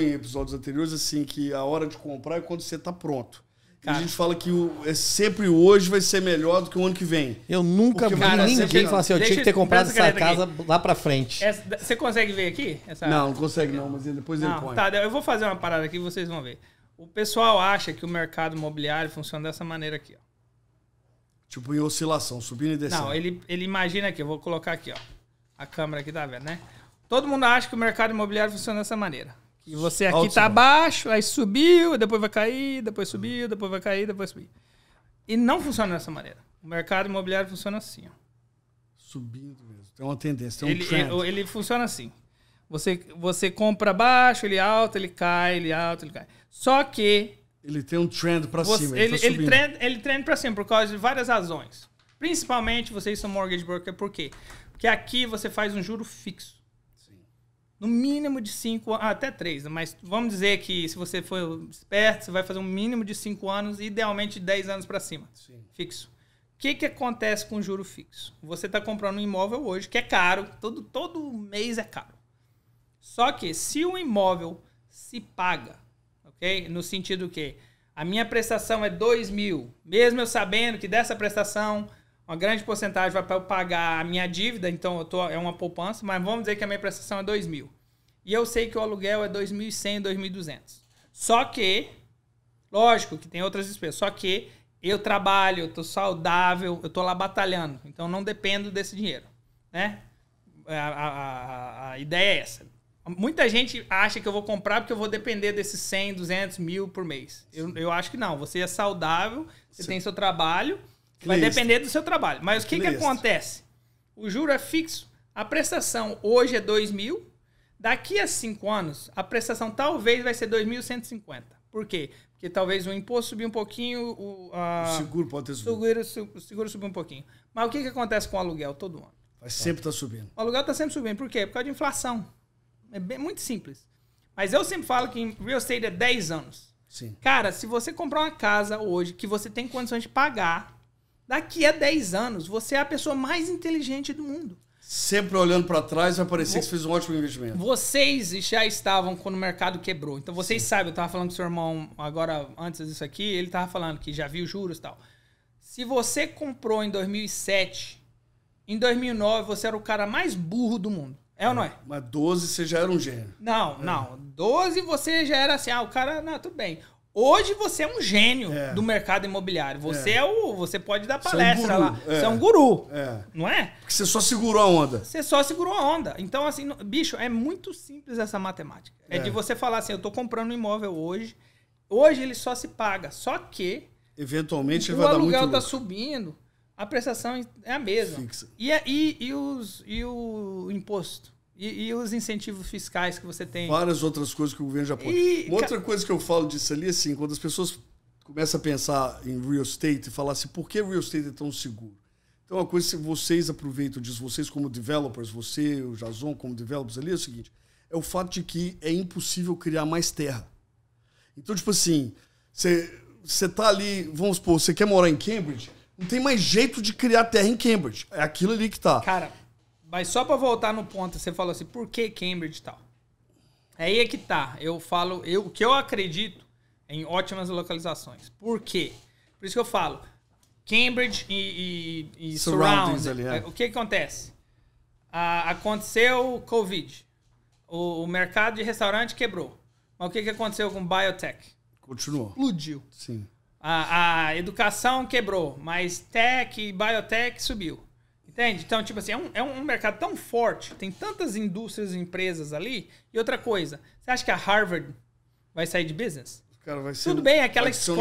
em episódios anteriores assim, que a hora de comprar é quando você tá pronto. Cara, a gente fala que sempre hoje vai ser melhor do que o ano que vem. Eu nunca vi ninguém falar assim, eu tinha que ter comprado essa casa aqui lá pra frente. Você consegue ver aqui? Não consegue não, mas depois ele põe. Tá, eu vou fazer uma parada aqui e vocês vão ver. O pessoal acha que o mercado imobiliário funciona dessa maneira aqui, ó. Tipo em oscilação, subindo e descendo. Não, ele imagina aqui, eu vou colocar aqui, ó. A câmera aqui tá vendo, né? Todo mundo acha que o mercado imobiliário funciona dessa maneira. E você aqui tá abaixo, aí subiu, depois vai cair, depois subiu, depois vai cair, depois subir. E não funciona dessa maneira. O mercado imobiliário funciona assim, ó. Subindo mesmo. Tem uma tendência, tem um trend. Ele funciona assim. Você compra baixo, ele alto, ele cai, ele alto, ele cai. Só que... Ele tem um trend pra cima, ele trend pra cima por causa de várias razões. Principalmente, vocês são mortgage broker, por quê? Porque aqui você faz um juro fixo. No mínimo de 5 anos, até 3, mas vamos dizer que se você for esperto, você vai fazer um mínimo de 5 anos, idealmente 10 anos para cima. Sim. Fixo. O que acontece com o juro fixo? Você está comprando um imóvel hoje, que é caro, todo mês é caro. Só que se o imóvel se paga, ok? No sentido que a minha prestação é 2.000, mesmo eu sabendo que dessa prestação... uma grande porcentagem vai para eu pagar a minha dívida, então é uma poupança, mas vamos dizer que a minha prestação é 2.000. E eu sei que o aluguel é 2.100, 2.200. Só que, lógico que tem outras despesas, só que eu trabalho, eu tô saudável, eu tô lá batalhando, então não dependo desse dinheiro, né? A ideia é essa. Muita gente acha que eu vou comprar porque eu vou depender desses 100, 200, 1.000 por mês. Eu acho que não, você é saudável, você tem seu trabalho... Vai depender do seu trabalho. Mas o que acontece? O juro é fixo. A prestação hoje é 2.000. Daqui a 5 anos, a prestação talvez vai ser 2.150. Por quê? Porque talvez o imposto subir um pouquinho, o seguro pode ter subido. O seguro subir um pouquinho. Mas o que acontece com o aluguel todo ano? Vai sempre estar subindo. O aluguel está sempre subindo. Por quê? Por causa de inflação. É muito simples. Mas eu sempre falo que em real estate é 10 anos. Sim. Cara, se você comprar uma casa hoje que você tem condições de pagar... Daqui a 10 anos, você é a pessoa mais inteligente do mundo. Sempre olhando para trás, vai parecer que você fez um ótimo investimento. Vocês já estavam quando o mercado quebrou. Então, vocês sabem, eu estava falando com o seu irmão agora, antes disso aqui, ele estava falando que já viu juros e tal. Se você comprou em 2007, em 2009, você era o cara mais burro do mundo. É ou não é? Mas 12 você já era um gênio. Não. 12 você já era assim, o cara... Não, tudo bem. Hoje você é um gênio do mercado imobiliário. Você você pode dar palestra lá. Você é um guru. Não é? Porque você só segurou a onda. Você só segurou a onda. Então, assim, bicho, é muito simples essa matemática. É de você falar assim, eu tô comprando um imóvel hoje. Hoje ele só se paga. Só que... eventualmente ele vai dar muito... O aluguel tá subindo, a prestação é a mesma. Fixa. E o imposto? E os incentivos fiscais que você tem. Várias outras coisas que o governo já pode. Uma outra coisa que eu falo disso ali, assim, quando as pessoas começam a pensar em real estate e falar assim, por que real estate é tão seguro? Então, uma coisa que vocês aproveitam disso, vocês como developers, você, o Jason como developers ali, é o seguinte, é o fato de que é impossível criar mais terra. Então, tipo assim, você tá ali, vamos supor, você quer morar em Cambridge, não tem mais jeito de criar terra em Cambridge. É aquilo ali que tá. Cara, mas só pra voltar no ponto, você falou assim, por que Cambridge e tal? Aí é que tá. Eu falo, o que eu acredito em ótimas localizações. Por quê? Por isso que eu falo, Cambridge e surrounds ali, o que acontece? Aconteceu o Covid. O mercado de restaurante quebrou. Mas o que aconteceu com biotech? Continuou. Explodiu. Sim. A educação quebrou, mas tech e biotech subiu. Entende? Então, tipo assim, é um mercado tão forte, tem tantas indústrias e empresas ali. E outra coisa, você acha que a Harvard vai sair de business? Cara, vai ser Tudo bem, aquela difícil,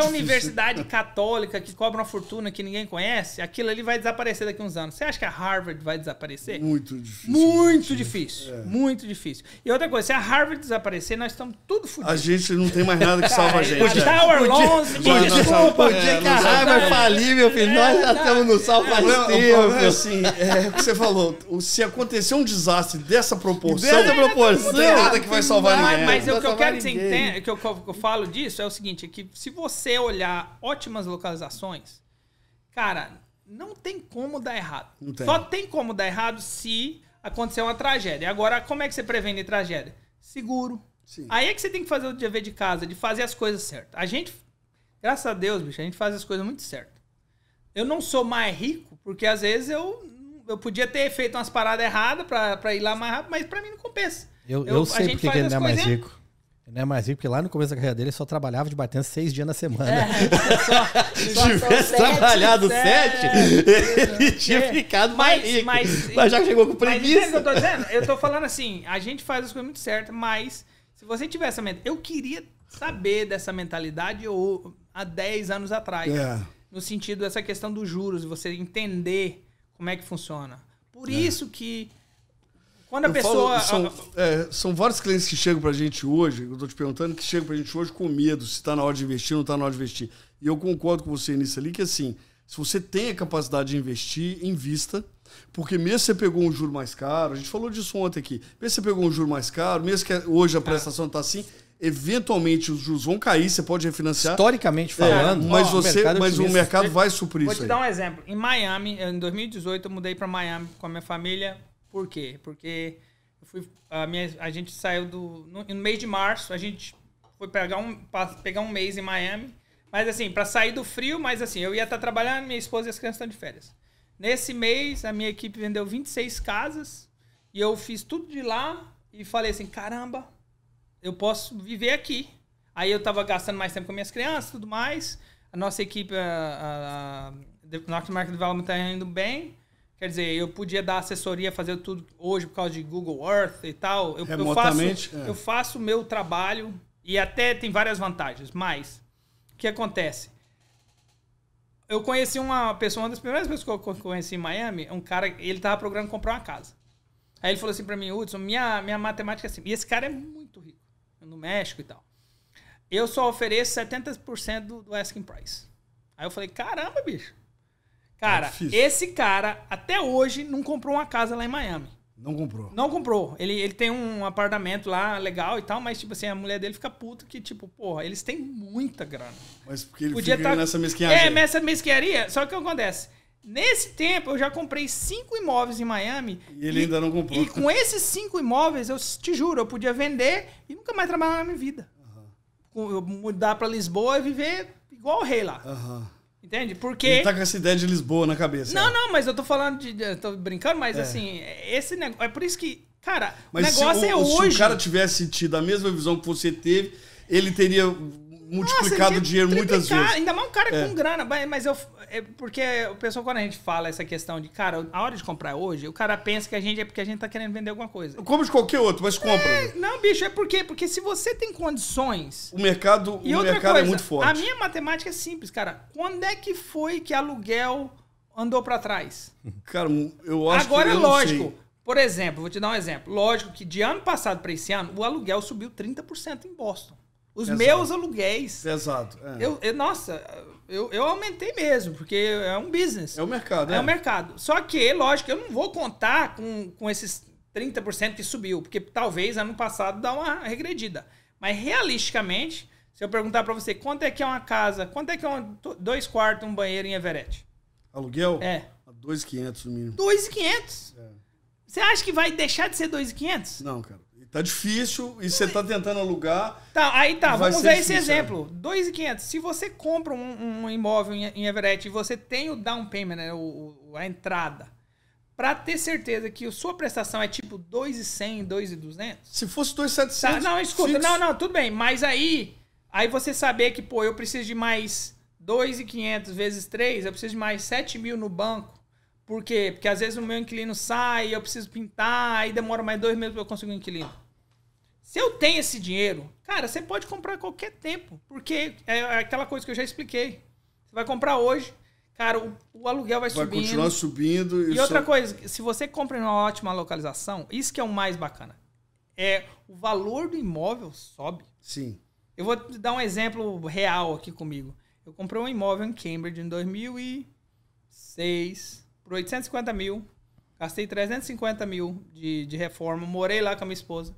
universidade católica que cobra uma fortuna que ninguém conhece, aquilo ali vai desaparecer daqui a uns anos. Você acha que a Harvard vai desaparecer? Muito difícil. Muito difícil. É. Muito difícil. E outra coisa, se a Harvard desaparecer, nós estamos tudo fodidos. A gente não tem mais nada que salva a gente. A Tower Loans, desculpa. O dia que a Harvard falir, meu filho, nós já estamos no sal faz tempo. Assim, é o que você falou. Se acontecer um desastre dessa proporção, não tem nada que vai salvar ninguém. Mas o que eu quero que você entenda, que eu falo disso é o seguinte, é que se você olhar ótimas localizações, cara, não tem como dar errado. Só tem como dar errado se acontecer uma tragédia. Agora, como é que você previne tragédia? Seguro. Sim. Aí é que você tem que fazer o dever de casa, de fazer as coisas certas. A gente, graças a Deus, bicho, a gente faz as coisas muito certas. Eu não sou mais rico, porque às vezes eu podia ter feito umas paradas erradas pra ir lá mais rápido, mas pra mim não compensa. Eu sei porque ele não é mais rico. Ele não é mais rico, porque lá no começo da carreira dele ele só trabalhava de bartender 6 dias na semana. Se tivesse trabalhado 7, ele tinha ficado mais rico. Mas já chegou com preguiça. Mas o que eu tô dizendo? Eu tô falando assim, a gente faz as coisas muito certas, mas se você tiver essa mentalidade... Eu queria saber dessa mentalidade há 10 anos atrás. No sentido dessa questão dos juros, você entender como é que funciona. Por isso que... Quando a pessoa... São vários clientes que chegam pra gente hoje, eu tô te perguntando, que chegam pra gente hoje com medo, se tá na hora de investir ou não tá na hora de investir. E eu concordo com você nisso ali, que assim, se você tem a capacidade de investir, invista, porque mesmo que você pegou um juro mais caro, a gente falou disso ontem aqui, mesmo que você pegou um juro mais caro, mesmo que hoje a prestação tá assim, eventualmente os juros vão cair, você pode refinanciar. Historicamente falando, mas o mercado vai suprir isso aí. Vou te dar um exemplo. Em Miami, em 2018, eu mudei pra Miami com a minha família. Por quê? Porque a gente saiu no mês de março, a gente foi pegar um mês em Miami, mas assim, para sair do frio, mas assim, eu ia estar trabalhando, minha esposa e as crianças estão de férias. Nesse mês, a minha equipe vendeu 26 casas e eu fiz tudo de lá e falei assim, caramba, eu posso viver aqui. Aí eu tava gastando mais tempo com minhas crianças e tudo mais. A nossa equipe, a North Market Development tá indo bem. Quer dizer, eu podia dar assessoria, fazer tudo hoje por causa de Google Earth e tal. Eu faço o meu trabalho e até tem várias vantagens. Mas, o que acontece? Eu conheci uma pessoa, uma das primeiras pessoas que eu conheci em Miami, um cara, ele tava procurando comprar uma casa. Aí ele falou assim pra mim, Hudson, minha matemática é assim, e esse cara é muito rico, no México e tal. Eu só ofereço 70% do asking price. Aí eu falei, caramba, bicho. Cara, esse cara, até hoje, não comprou uma casa lá em Miami. Não comprou? Não comprou. Ele tem um apartamento lá legal e tal, mas, tipo assim, a mulher dele fica puta que, tipo, porra, eles têm muita grana. Mas porque ele fica nessa mesquinharia. Nessa mesquinharia. Só que o que acontece? Nesse tempo, eu já comprei 5 imóveis em Miami. E ele ainda não comprou. E com esses 5 imóveis, eu te juro, eu podia vender e nunca mais trabalhar na minha vida. Eu mudar pra Lisboa e viver igual o rei lá. Entende? Porque... Ele tá com essa ideia de Lisboa na cabeça. Não, mas eu tô falando tô brincando, mas assim, esse negócio... É por isso que, cara, mas o negócio é hoje... Se o cara tivesse tido a mesma visão que você teve, ele teria multiplicado o dinheiro muitas vezes. Ainda mais um cara com grana. Mas porque o pessoal, quando a gente fala essa questão de, cara, a hora de comprar hoje, o cara pensa que é porque a gente tá querendo vender alguma coisa. Como de qualquer outro, mas compra. Não, bicho, é porque se você tem condições... O mercado é muito forte. A minha matemática é simples, cara. Quando é que foi que aluguel andou pra trás? Cara, eu acho Agora que é lógico. Por exemplo, vou te dar um exemplo. Lógico que de ano passado para esse ano, o aluguel subiu 30% em Boston. Os meus aluguéis. Exato. Nossa, eu aumentei mesmo, porque é um business. É o mercado, É o mercado. Só que, lógico, eu não vou contar com esses 30% que subiu, porque talvez ano passado dá uma regredida. Mas realisticamente, se eu perguntar para você quanto é que é uma casa, quanto é que é 2 quartos, um banheiro em Everett? Aluguel? É. 2.500 no mínimo. 2.500? Você acha que vai deixar de ser 2.500? Não, cara. Tá difícil e você tá tentando alugar. Tá, aí tá, vai vamos ser ver esse difícil, exemplo. 2.500. Se você compra um imóvel em Everett e você tem o down payment, né, a entrada, pra ter certeza que a sua prestação é tipo 2.100, 2.200... Se fosse 2.700... Tá, não, escuta, fixo. não, tudo bem. Mas aí você saber que, pô, eu preciso de mais 2.500 vezes 3, eu preciso de mais 7 mil no banco. Por quê? Porque às vezes o meu inquilino sai, eu preciso pintar, aí demora mais 2 meses pra eu conseguir um inquilino. Se eu tenho esse dinheiro, cara, você pode comprar a qualquer tempo. Porque é aquela coisa que eu já expliquei. Você vai comprar hoje, cara, o aluguel vai subindo. Vai continuar subindo. E outra coisa, se você compra em uma ótima localização, isso que é o mais bacana. O valor do imóvel sobe. Sim. Eu vou te dar um exemplo real aqui comigo. Eu comprei um imóvel em Cambridge em 2006 por 850 mil. Gastei 350 mil de reforma. Morei lá com a minha esposa.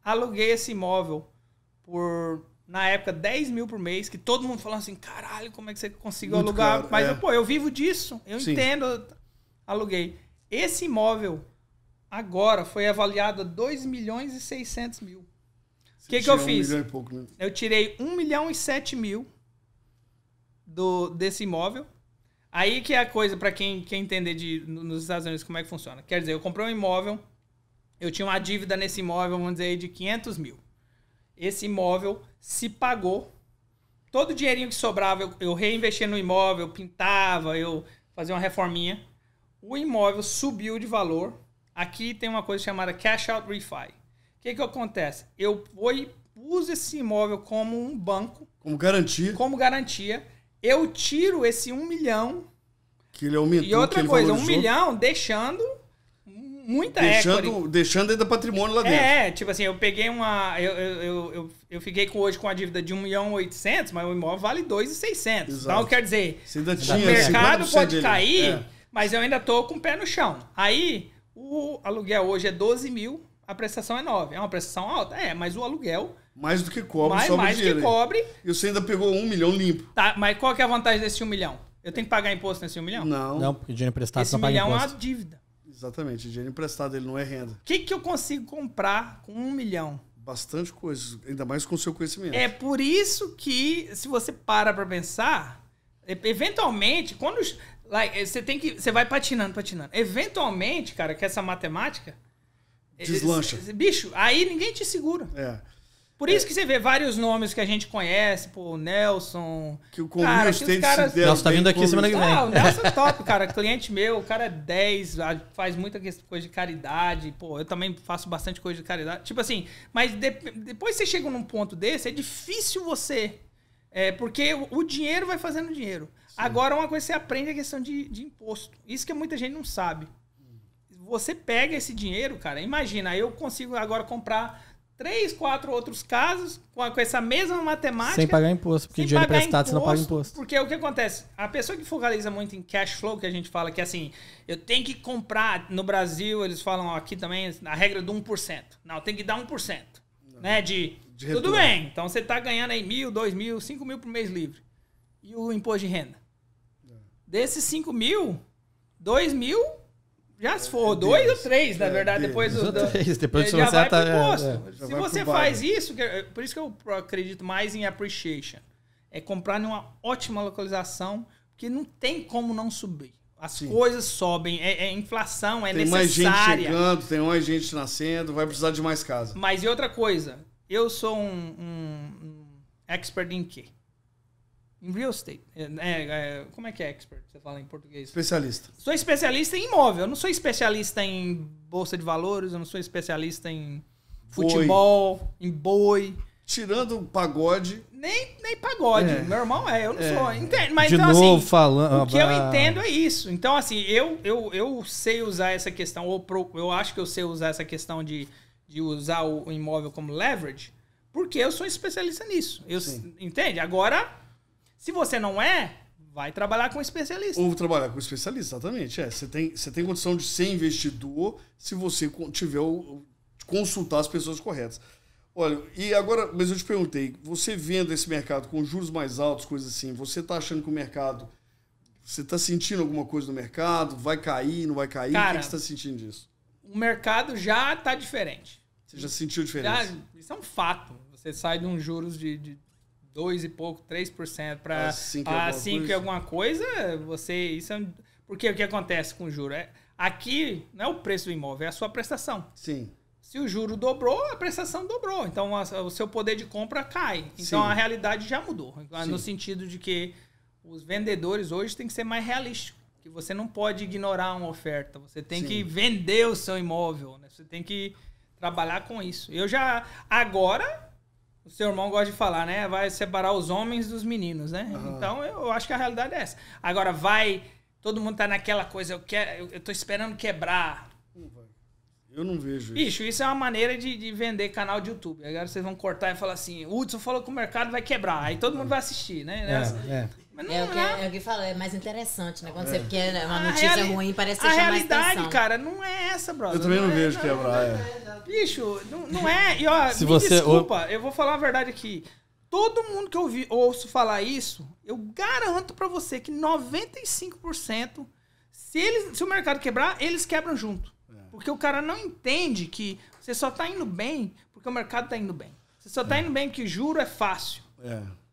Aluguei esse imóvel por, na época, 10 mil por mês. Que todo mundo falando assim, caralho, como é que você conseguiu muito alugar? caro, Mas, eu vivo disso. Eu Sim. entendo. Aluguei. Esse imóvel, agora, foi avaliado a 2 milhões e 600 mil. O que eu fiz? 1 milhão e pouco, né? Eu tirei 1 milhão e 7 mil desse imóvel. Aí que é a coisa, para quem quer entender nos Estados Unidos como é que funciona. Quer dizer, eu comprei um imóvel, eu tinha uma dívida nesse imóvel, vamos dizer, de 500 mil. Esse imóvel se pagou. Todo o dinheirinho que sobrava, eu reinvestia no imóvel, eu pintava, eu fazia uma reforminha. O imóvel subiu de valor. Aqui tem uma coisa chamada cash out refi. O que acontece? Eu uso esse imóvel como um banco. Como garantia. Como garantia. Eu tiro esse 1 milhão. Que ele aumentou. E outra que ele coisa, valorizou, 1 milhão deixando muita equity. Deixando ainda patrimônio lá dentro. Tipo assim, eu peguei uma... Eu fiquei hoje com a dívida de 1 milhão e 800, mas o imóvel vale 2.600. Então, quer dizer, Você ainda o tinha mercado 50% pode dele. cair, mas eu ainda tô com o pé no chão. Aí, o aluguel hoje é 12 mil, a prestação é 9. É uma prestação alta? Mas o aluguel... Mais do que cobre, mais do que cobre. E você ainda pegou 1 milhão limpo. Tá, mas qual que é a vantagem desse 1 milhão? Eu tenho que pagar imposto nesse 1 milhão? Não. Não, porque dinheiro emprestado Esse não 1 paga milhão é imposto. uma dívida. Exatamente, dinheiro emprestado, ele não é renda. O que eu consigo comprar com 1 milhão? Bastante coisa, ainda mais com o seu conhecimento. É por isso que, se você para pra pensar, eventualmente, quando você vai patinando. Eventualmente, cara, que essa matemática... Deslancha. Bicho, aí ninguém te segura. Por isso que você vê vários nomes que a gente conhece, pô, o Nelson. Que o Real Estate caras... se deram Nelson tá vindo bem aqui semana que vem. O Nelson é top, cara. Cliente meu, o cara é 10, faz muita coisa de caridade. Pô, eu também faço bastante coisa de caridade. Tipo assim, mas depois você chega num ponto desse, é difícil você... porque o dinheiro vai fazendo dinheiro. Sim. Agora, uma coisa que você aprende é a questão de imposto. Isso que muita gente não sabe. Você pega esse dinheiro, cara, imagina, eu consigo agora comprar 3, 4 outros casos com essa mesma matemática. Sem pagar imposto, porque dinheiro emprestado você não paga imposto. Porque o que acontece? A pessoa que focaliza muito em cash flow, que a gente fala que assim, eu tenho que comprar, no Brasil eles falam aqui também, a regra do 1%. Não, tem que dar 1%. Né, de tudo retorno. bem, então você tá ganhando aí 1.000, 2.000, 5.000 por mês livre. E o imposto de renda? Desses 5.000, 2.000... Já se for, 2 ou 3, na verdade, depois do... Depois já vai pro acerta, imposto. Se você faz isso, por isso que eu acredito mais em appreciation. É comprar numa ótima localização, porque não tem como não subir. As coisas sobem, inflação, tem necessária. Mais gente chegando, tem mais gente nascendo, vai precisar de mais casa. Mas e outra coisa, eu sou um expert em quê? Em real estate. Como é que é expert? Você fala em português? Especialista. Sou especialista em imóvel. Eu não sou especialista em bolsa de valores, eu não sou especialista em futebol, em boi. Tirando o pagode... Nem pagode. Meu irmão eu não sou. Entende? Mas de então, novo, assim, falando... o que eu entendo é isso. Então, assim, eu sei usar essa questão, eu acho que eu sei usar essa questão de usar o imóvel como leverage, porque eu sou especialista nisso. Entende? Agora, se você não vai trabalhar com especialista. Ou trabalhar com especialista, exatamente. Você tem condição de ser investidor se você tiver consultar as pessoas corretas. Olha, e agora, mas eu te perguntei, você vendo esse mercado com juros mais altos, coisas assim, você está achando que o mercado, você está sentindo alguma coisa no mercado? Vai cair, não vai cair? Cara, o que você está sentindo disso? O mercado já está diferente. Você já sentiu diferença? Isso é um fato. Você sai de uns juros de 2 e pouco, 3% para 5 e alguma coisa, porque o que acontece com o juro? Aqui não é o preço do imóvel, é a sua prestação. Sim. Se o juro dobrou, a prestação dobrou. Então, o seu poder de compra cai. Então, a realidade já mudou. No sentido de que os vendedores hoje têm que ser mais realísticos. Que você não pode ignorar uma oferta. Você tem que vender o seu imóvel. Né? Você tem que trabalhar com isso. Agora, o seu irmão gosta de falar, né? Vai separar os homens dos meninos, né? Então, eu acho que a realidade é essa. Agora, todo mundo tá naquela coisa, eu tô esperando quebrar. Eu não vejo isso. Bicho, isso é uma maneira de vender canal de YouTube. Agora vocês vão cortar e falar assim, o Hudson falou que o mercado vai quebrar. Aí todo mundo vai assistir, né? Mas não é o que fala, é mais interessante, né? Quando você quer uma notícia ruim, parece que você chama mais atenção. A realidade, cara, não é essa, brother. Eu também não vejo quebrar, Bicho, não é. E ó, desculpa, eu vou falar a verdade aqui. Todo mundo que eu ouço falar isso, eu garanto pra você que 95%, se o mercado quebrar, eles quebram junto. Porque o cara não entende que você só tá indo bem porque o mercado tá indo bem. Você só tá indo bem porque juro é fácil.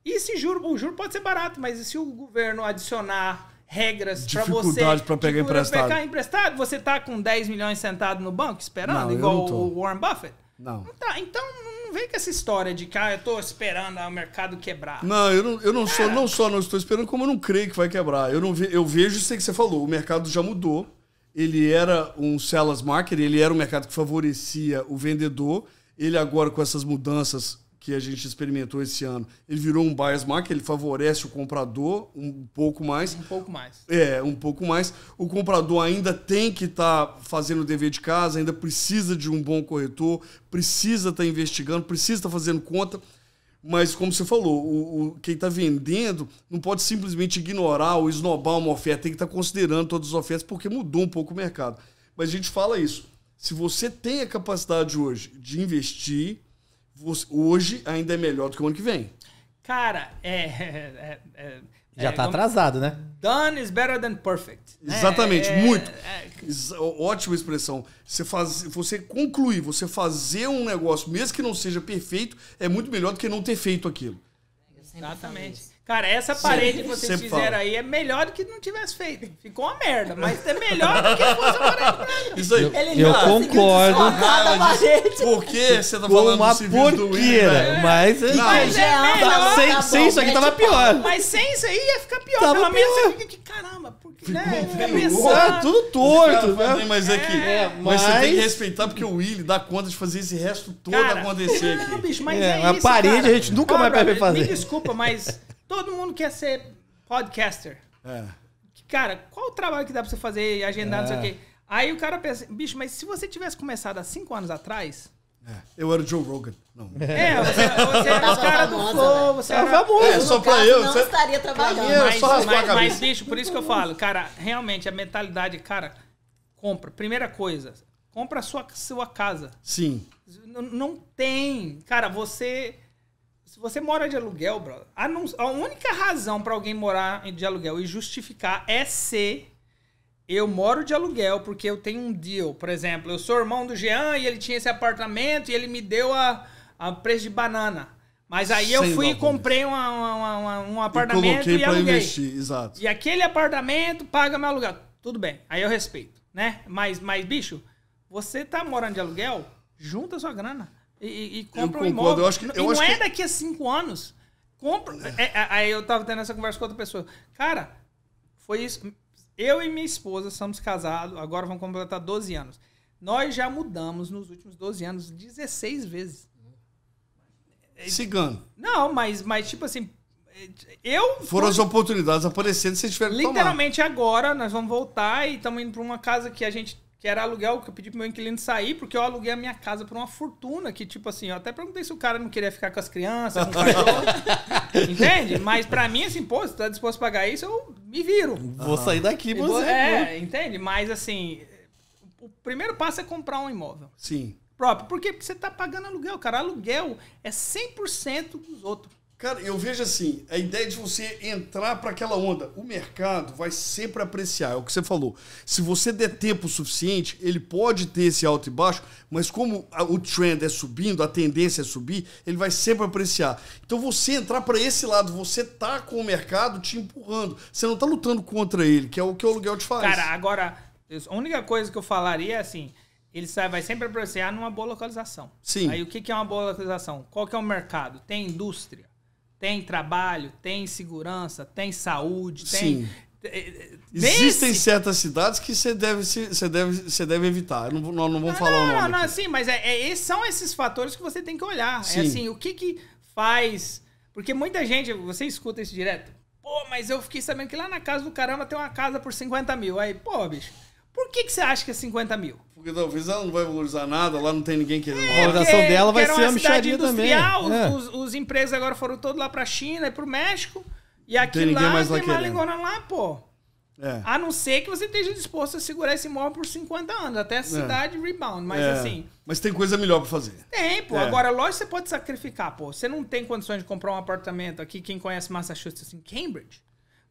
E se o juro pode ser barato, mas e se o governo adicionar regras para você... Dificuldade para pegar emprestado? Você tá com 10 milhões sentado no banco esperando, igual o Warren Buffett? Não. Então não vem com essa história de que eu tô esperando o mercado quebrar. Não, eu não só não estou esperando, como eu não creio que vai quebrar. Eu vejo isso que você falou, o mercado já mudou. Ele era um seller's market, ele era um mercado que favorecia o vendedor. Ele agora, com essas mudanças que a gente experimentou esse ano, ele virou um buyer's market, ele favorece o comprador um pouco mais. Um pouco mais. Um pouco mais. O comprador ainda tem que estar fazendo o dever de casa, ainda precisa de um bom corretor, precisa estar investigando, precisa estar fazendo conta. Mas, como você falou, quem está vendendo não pode simplesmente ignorar ou esnobar uma oferta, tem que estar considerando todas as ofertas, porque mudou um pouco o mercado. Mas a gente fala isso. Se você tem a capacidade hoje de investir, hoje ainda é melhor do que o ano que vem. Cara, já está atrasado, né? Done is better than perfect. Exatamente, muito. Ótima expressão. Você concluir, você fazer um negócio, mesmo que não seja perfeito, é muito melhor do que não ter feito aquilo. Exatamente. Cara, essa parede que vocês fizeram aí é melhor do que não tivesse feito. Ficou uma merda, mas é melhor do que fosse a parede. Isso aí. Eu concordo. Por que você tá falando uma porqueira, mas melhor. Sem isso aqui tava pior. Mas sem isso aí ia ficar pior. Pelo menos você fica aqui, caramba, porque, né? Fica pensando. Tudo torto, né? Mas você tem que respeitar, porque o Willy dá conta de fazer esse resto todo acontecer aqui. Não, bicho, mas é isso, a parede a gente nunca mais vai fazer. Me desculpa, mas todo mundo quer ser podcaster. Cara, qual o trabalho que dá pra você fazer e agendar, não sei o quê? Aí o cara pensa, bicho, mas se você tivesse começado há 5 anos atrás... Eu era o Joe Rogan. Não. Você era o cara do Flow, você era famoso. Só pra eu. Não estaria trabalhando. Mas, bicho, por isso que eu falo, cara, realmente, a mentalidade, cara, compra. Primeira coisa, compra a sua casa. Sim. Não tem... Cara, se você mora de aluguel, brother, a única razão pra alguém morar de aluguel e justificar é ser... Eu moro de aluguel porque eu tenho um deal. Por exemplo, eu sou irmão do Jean e ele tinha esse apartamento e ele me deu a preço de banana. Mas aí eu fui e comprei um apartamento e aluguei. Investir, exato. E aquele apartamento paga meu aluguel. Tudo bem, aí eu respeito, né? Mas bicho, você tá morando de aluguel, junta a sua grana e compra um imóvel. Não é daqui a 5 anos. Compra. Aí eu tava tendo essa conversa com outra pessoa. Cara, foi isso... Eu e minha esposa somos casados, agora vamos completar 12 anos. Nós já mudamos nos últimos 12 anos 16 vezes. Cigano. Não, mas tipo assim, foram as oportunidades aparecendo, vocês tiveram que tomar. Literalmente agora nós vamos voltar e estamos indo para uma casa que que era aluguel, que eu pedi pro meu inquilino sair, porque eu aluguei a minha casa por uma fortuna, que tipo assim, eu até perguntei se o cara não queria ficar com as crianças, com o cachorro, entende? Mas pra mim, assim, pô, se tu tá disposto a pagar isso, eu me viro. Vou sair daqui, você. Entende? Mas assim, o primeiro passo é comprar um imóvel. Sim. Próprio. Por quê? Porque você tá pagando aluguel, cara. Aluguel é 100% dos outros. Cara, eu vejo assim, a ideia de você entrar para aquela onda, o mercado vai sempre apreciar, é o que você falou. Se você der tempo suficiente, ele pode ter esse alto e baixo, mas como o trend é subindo, a tendência é subir, ele vai sempre apreciar. Então você entrar para esse lado, você tá com o mercado te empurrando. Você não tá lutando contra ele, que é o que o aluguel te faz. Cara, agora, a única coisa que eu falaria é assim, ele vai sempre apreciar numa boa localização. Sim. Aí o que é uma boa localização? Qual que é o mercado? Tem indústria? Tem trabalho, tem segurança, tem saúde, Sim. Existem certas cidades que você deve evitar. Nós não vamos falar o nome. Não, sim, mas são esses fatores que você tem que olhar. Sim. É assim, o que faz... Porque muita gente, você escuta isso direto. Pô, mas eu fiquei sabendo que lá na casa do caramba tem uma casa por 50 mil. Aí, pô, bicho, por que você acha que é 50 mil? Porque talvez ela não vai valorizar nada, lá não tem ninguém querendo. A valorização dela vai ser a mixaria também. Os empregos agora foram todos lá pra China e pro México. E aqui tem lá mais tem uma lingona lá, pô. É. A não ser que você esteja disposto a segurar esse imóvel por 50 anos, até a cidade rebound. Mas assim... Mas tem coisa melhor pra fazer. Tem, pô. Agora, lógico, você pode sacrificar, pô. Você não tem condições de comprar um apartamento aqui, quem conhece Massachusetts, em Cambridge.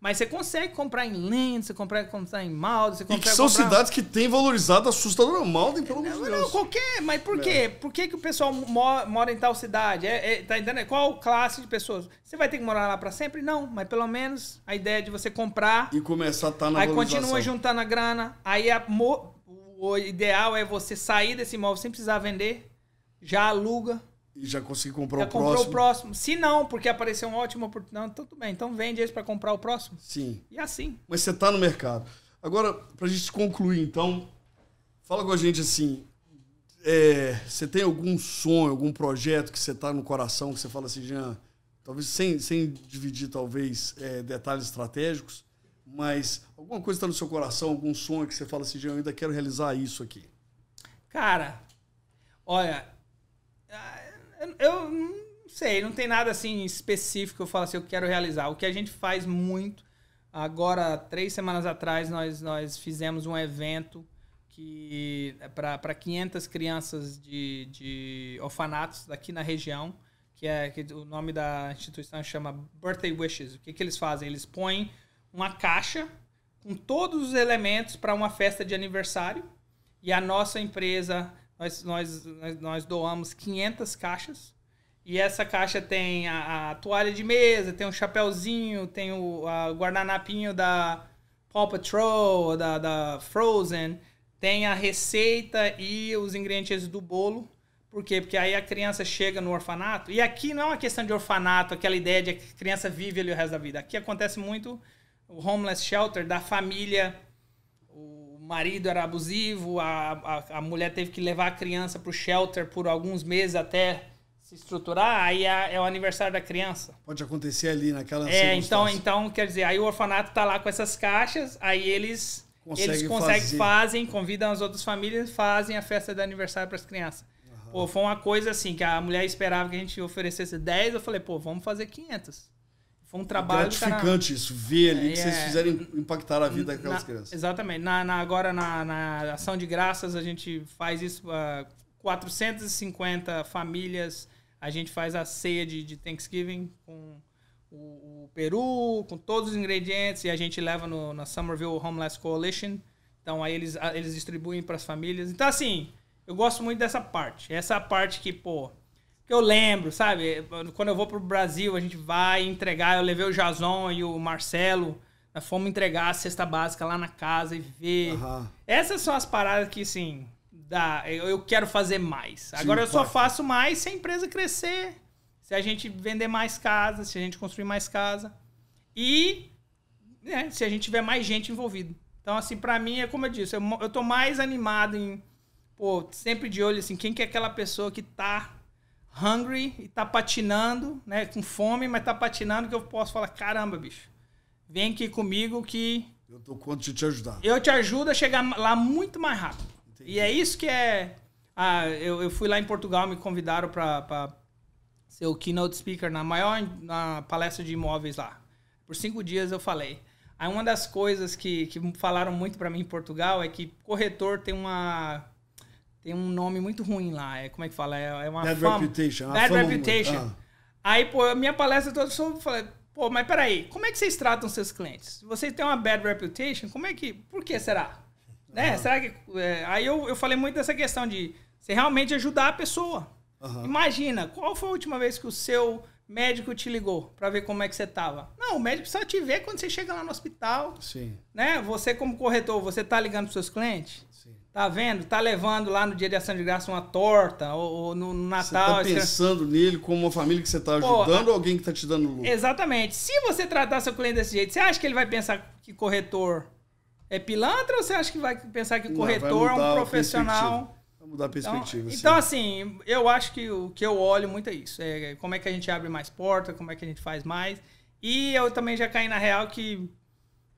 Mas você consegue comprar em Lynn, você consegue comprar em Malden, você consegue E que são comprar... cidades que têm valorizado assustador. Malden, pelo amor de Deus. Não, qualquer... Mas por quê? Por que o pessoal mora em tal cidade? Tá entendendo? Qual classe de pessoas? Você vai ter que morar lá pra sempre? Não, mas pelo menos a ideia de você comprar... E começar a estar na valorização. Aí continua juntando a grana. Aí o ideal é você sair desse imóvel sem precisar vender. Já aluga. E já consegui comprar já o próximo. comprou o próximo. Se não, porque apareceu uma ótima oportunidade, então tudo bem. Então vende esse para comprar o próximo. Sim. E assim. Mas você tá no mercado. Agora, pra gente concluir, então, fala com a gente assim, você tem algum sonho, algum projeto que você tá no coração, que você fala assim, Jean, talvez sem dividir, talvez, detalhes estratégicos, mas alguma coisa tá no seu coração, algum sonho que você fala assim, Jean, eu ainda quero realizar isso aqui. Cara, olha... Eu não sei, não tem nada assim específico que eu falo assim, eu quero realizar. O que a gente faz muito, agora, 3 semanas atrás, nós fizemos um evento que para 500 crianças de orfanatos daqui na região, que o nome da instituição chama Birthday Wishes. O que eles fazem? Eles põem uma caixa com todos os elementos para uma festa de aniversário e a nossa empresa... Nós doamos 500 caixas e essa caixa tem a toalha de mesa, tem um chapéuzinho, tem o guardanapinho da Paw Patrol, da Frozen, tem a receita e os ingredientes do bolo. Por quê? Porque aí a criança chega no orfanato e aqui não é uma questão de orfanato, aquela ideia de que a criança vive ali o resto da vida. Aqui acontece muito o homeless shelter da família... O marido era abusivo, a mulher teve que levar a criança para o shelter por alguns meses até se estruturar, aí é o aniversário da criança. Pode acontecer ali naquela então, quer dizer, aí o orfanato tá lá com essas caixas, aí eles fazem, convidam as outras famílias, fazem a festa de aniversário para as crianças. Uhum. Pô, foi uma coisa assim, que a mulher esperava que a gente oferecesse 10, eu falei, pô, vamos fazer 500. Foi um trabalho... gratificante isso, ver ali que vocês fizeram impactar a vida daquelas crianças. Exatamente. Agora, na ação de graças, a gente faz isso para 450 famílias. A gente faz a ceia de Thanksgiving com o peru, com todos os ingredientes, e a gente leva na Somerville Homeless Coalition. Então, aí eles distribuem para as famílias. Então, assim, eu gosto muito dessa parte. Essa parte que, pô... que eu lembro, sabe? Quando eu vou pro Brasil, a gente vai entregar. Eu levei o Jason e o Marcelo, nós fomos entregar a cesta básica lá na casa e ver. Uhum. Essas são as paradas que, assim, eu quero fazer mais. Agora, eu só faço mais se a empresa crescer, se a gente vender mais casas, se a gente construir mais casa e se a gente tiver mais gente envolvida. Então, assim, pra mim, é como eu disse, eu tô mais animado em, pô, sempre de olho, assim, quem que é aquela pessoa que tá hungry e tá patinando, né? Com fome, mas tá patinando, que eu posso falar, caramba, bicho, vem aqui comigo que... Eu dou conta de te ajudar. Eu te ajudo a chegar lá muito mais rápido. Entendi. E é isso que é... eu fui lá em Portugal, me convidaram para ser o keynote speaker na palestra de imóveis lá. Por 5 dias eu falei. Aí uma das coisas que falaram muito para mim em Portugal é que corretor tem um nome muito ruim lá. Como é que fala? É uma Bad fama. reputation. Bad reputation. Aí, pô, a minha palestra toda eu falei... Pô, mas peraí, como é que vocês tratam seus clientes? Se vocês têm uma bad reputation, por que será? Né? Será que... aí eu falei muito dessa questão de você realmente ajudar a pessoa. Imagina, qual foi a última vez que o seu médico te ligou para ver como é que você tava? Não, o médico só te vê quando você chega lá no hospital. Sim. Né? Você como corretor, você tá ligando pros seus clientes? Sim. Tá vendo? Tá levando lá no dia de ação de graça uma torta ou no Natal. Você tá pensando nele como uma família que você tá ajudando ou alguém que tá te dando lucro? Exatamente. Se você tratar seu cliente desse jeito, você acha que ele vai pensar que corretor é pilantra ou você acha que vai pensar que corretor é um profissional? Vai mudar a perspectiva. Então, assim, eu acho que o que eu olho muito é isso. É como é que a gente abre mais porta, como é que a gente faz mais. E eu também já caí na real que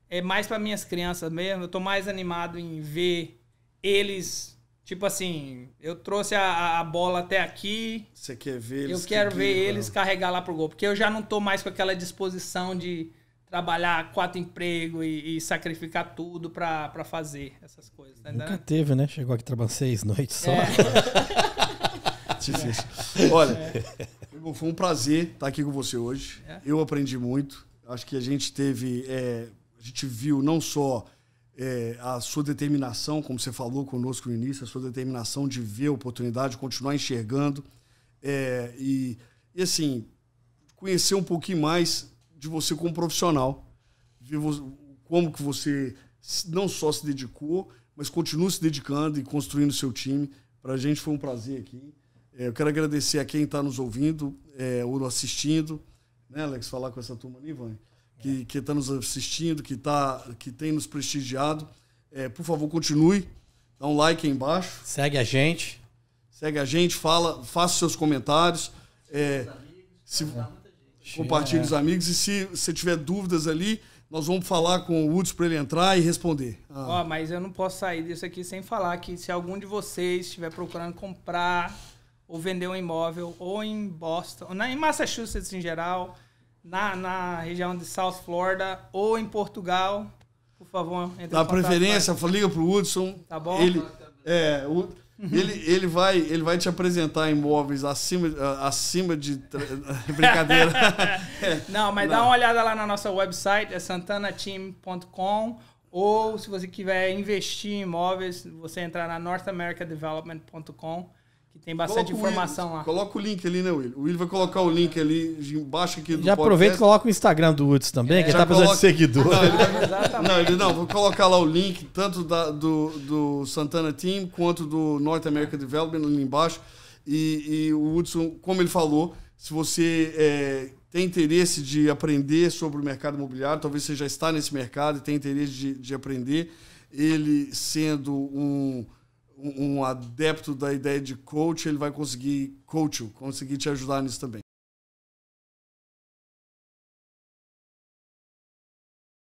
é mais para minhas crianças mesmo. Eu tô mais animado em ver eles, tipo assim, eu trouxe a bola até aqui. Você quer ver eles? Eu quero ver eles carregar lá pro gol. Porque eu já não tô mais com aquela disposição de trabalhar 4 empregos e sacrificar tudo pra fazer essas coisas. Tá Nunca teve, né? Chegou aqui trabalhando 6 noites só. Difícil. Olha, foi um prazer estar aqui com você hoje. Eu aprendi muito. Acho que a gente teve... a gente viu não só... a sua determinação, como você falou conosco no início, a sua determinação de ver a oportunidade, de continuar enxergando e assim, conhecer um pouquinho mais de você como profissional, ver como que você não só se dedicou, mas continua se dedicando e construindo o seu time. Para a gente foi um prazer aqui. Eu quero agradecer a quem está nos ouvindo ou assistindo, né, Alex? Falar com essa turma ali, Ivan, que está nos assistindo, que tem nos prestigiado. Por favor, continue. Dá um like aí embaixo. Segue a gente. Faça seus comentários. Compartilhe os amigos. E se você tiver dúvidas ali, nós vamos falar com o Hudson para ele entrar e responder. Mas eu não posso sair disso aqui sem falar que se algum de vocês estiver procurando comprar ou vender um imóvel, ou em Boston, ou em Massachusetts em geral... Na região de South Florida ou em Portugal, por favor, entre em contato. Dá preferência, liga pro Hudson. Tá bom? Ele vai te apresentar imóveis acima de... Brincadeira. Não, mas dá uma olhada lá na nossa website, é santanateam.com, ou se você quiser investir em imóveis, você entrar na northamericadevelopment.com, que tem bastante informação lá. Coloca o link ali, né, Will? O Will vai colocar o link ali embaixo aqui do Já aproveita e coloca o Instagram do Hudson também, que ele tá precisando de seguidor. Vou colocar lá o link, tanto do Santana Team, quanto do North American Development ali embaixo. E o Hudson, como ele falou, se você tem interesse de aprender sobre o mercado imobiliário, talvez você já está nesse mercado e tem interesse de aprender, ele sendo um adepto da ideia de coach, ele vai conseguir te ajudar nisso também.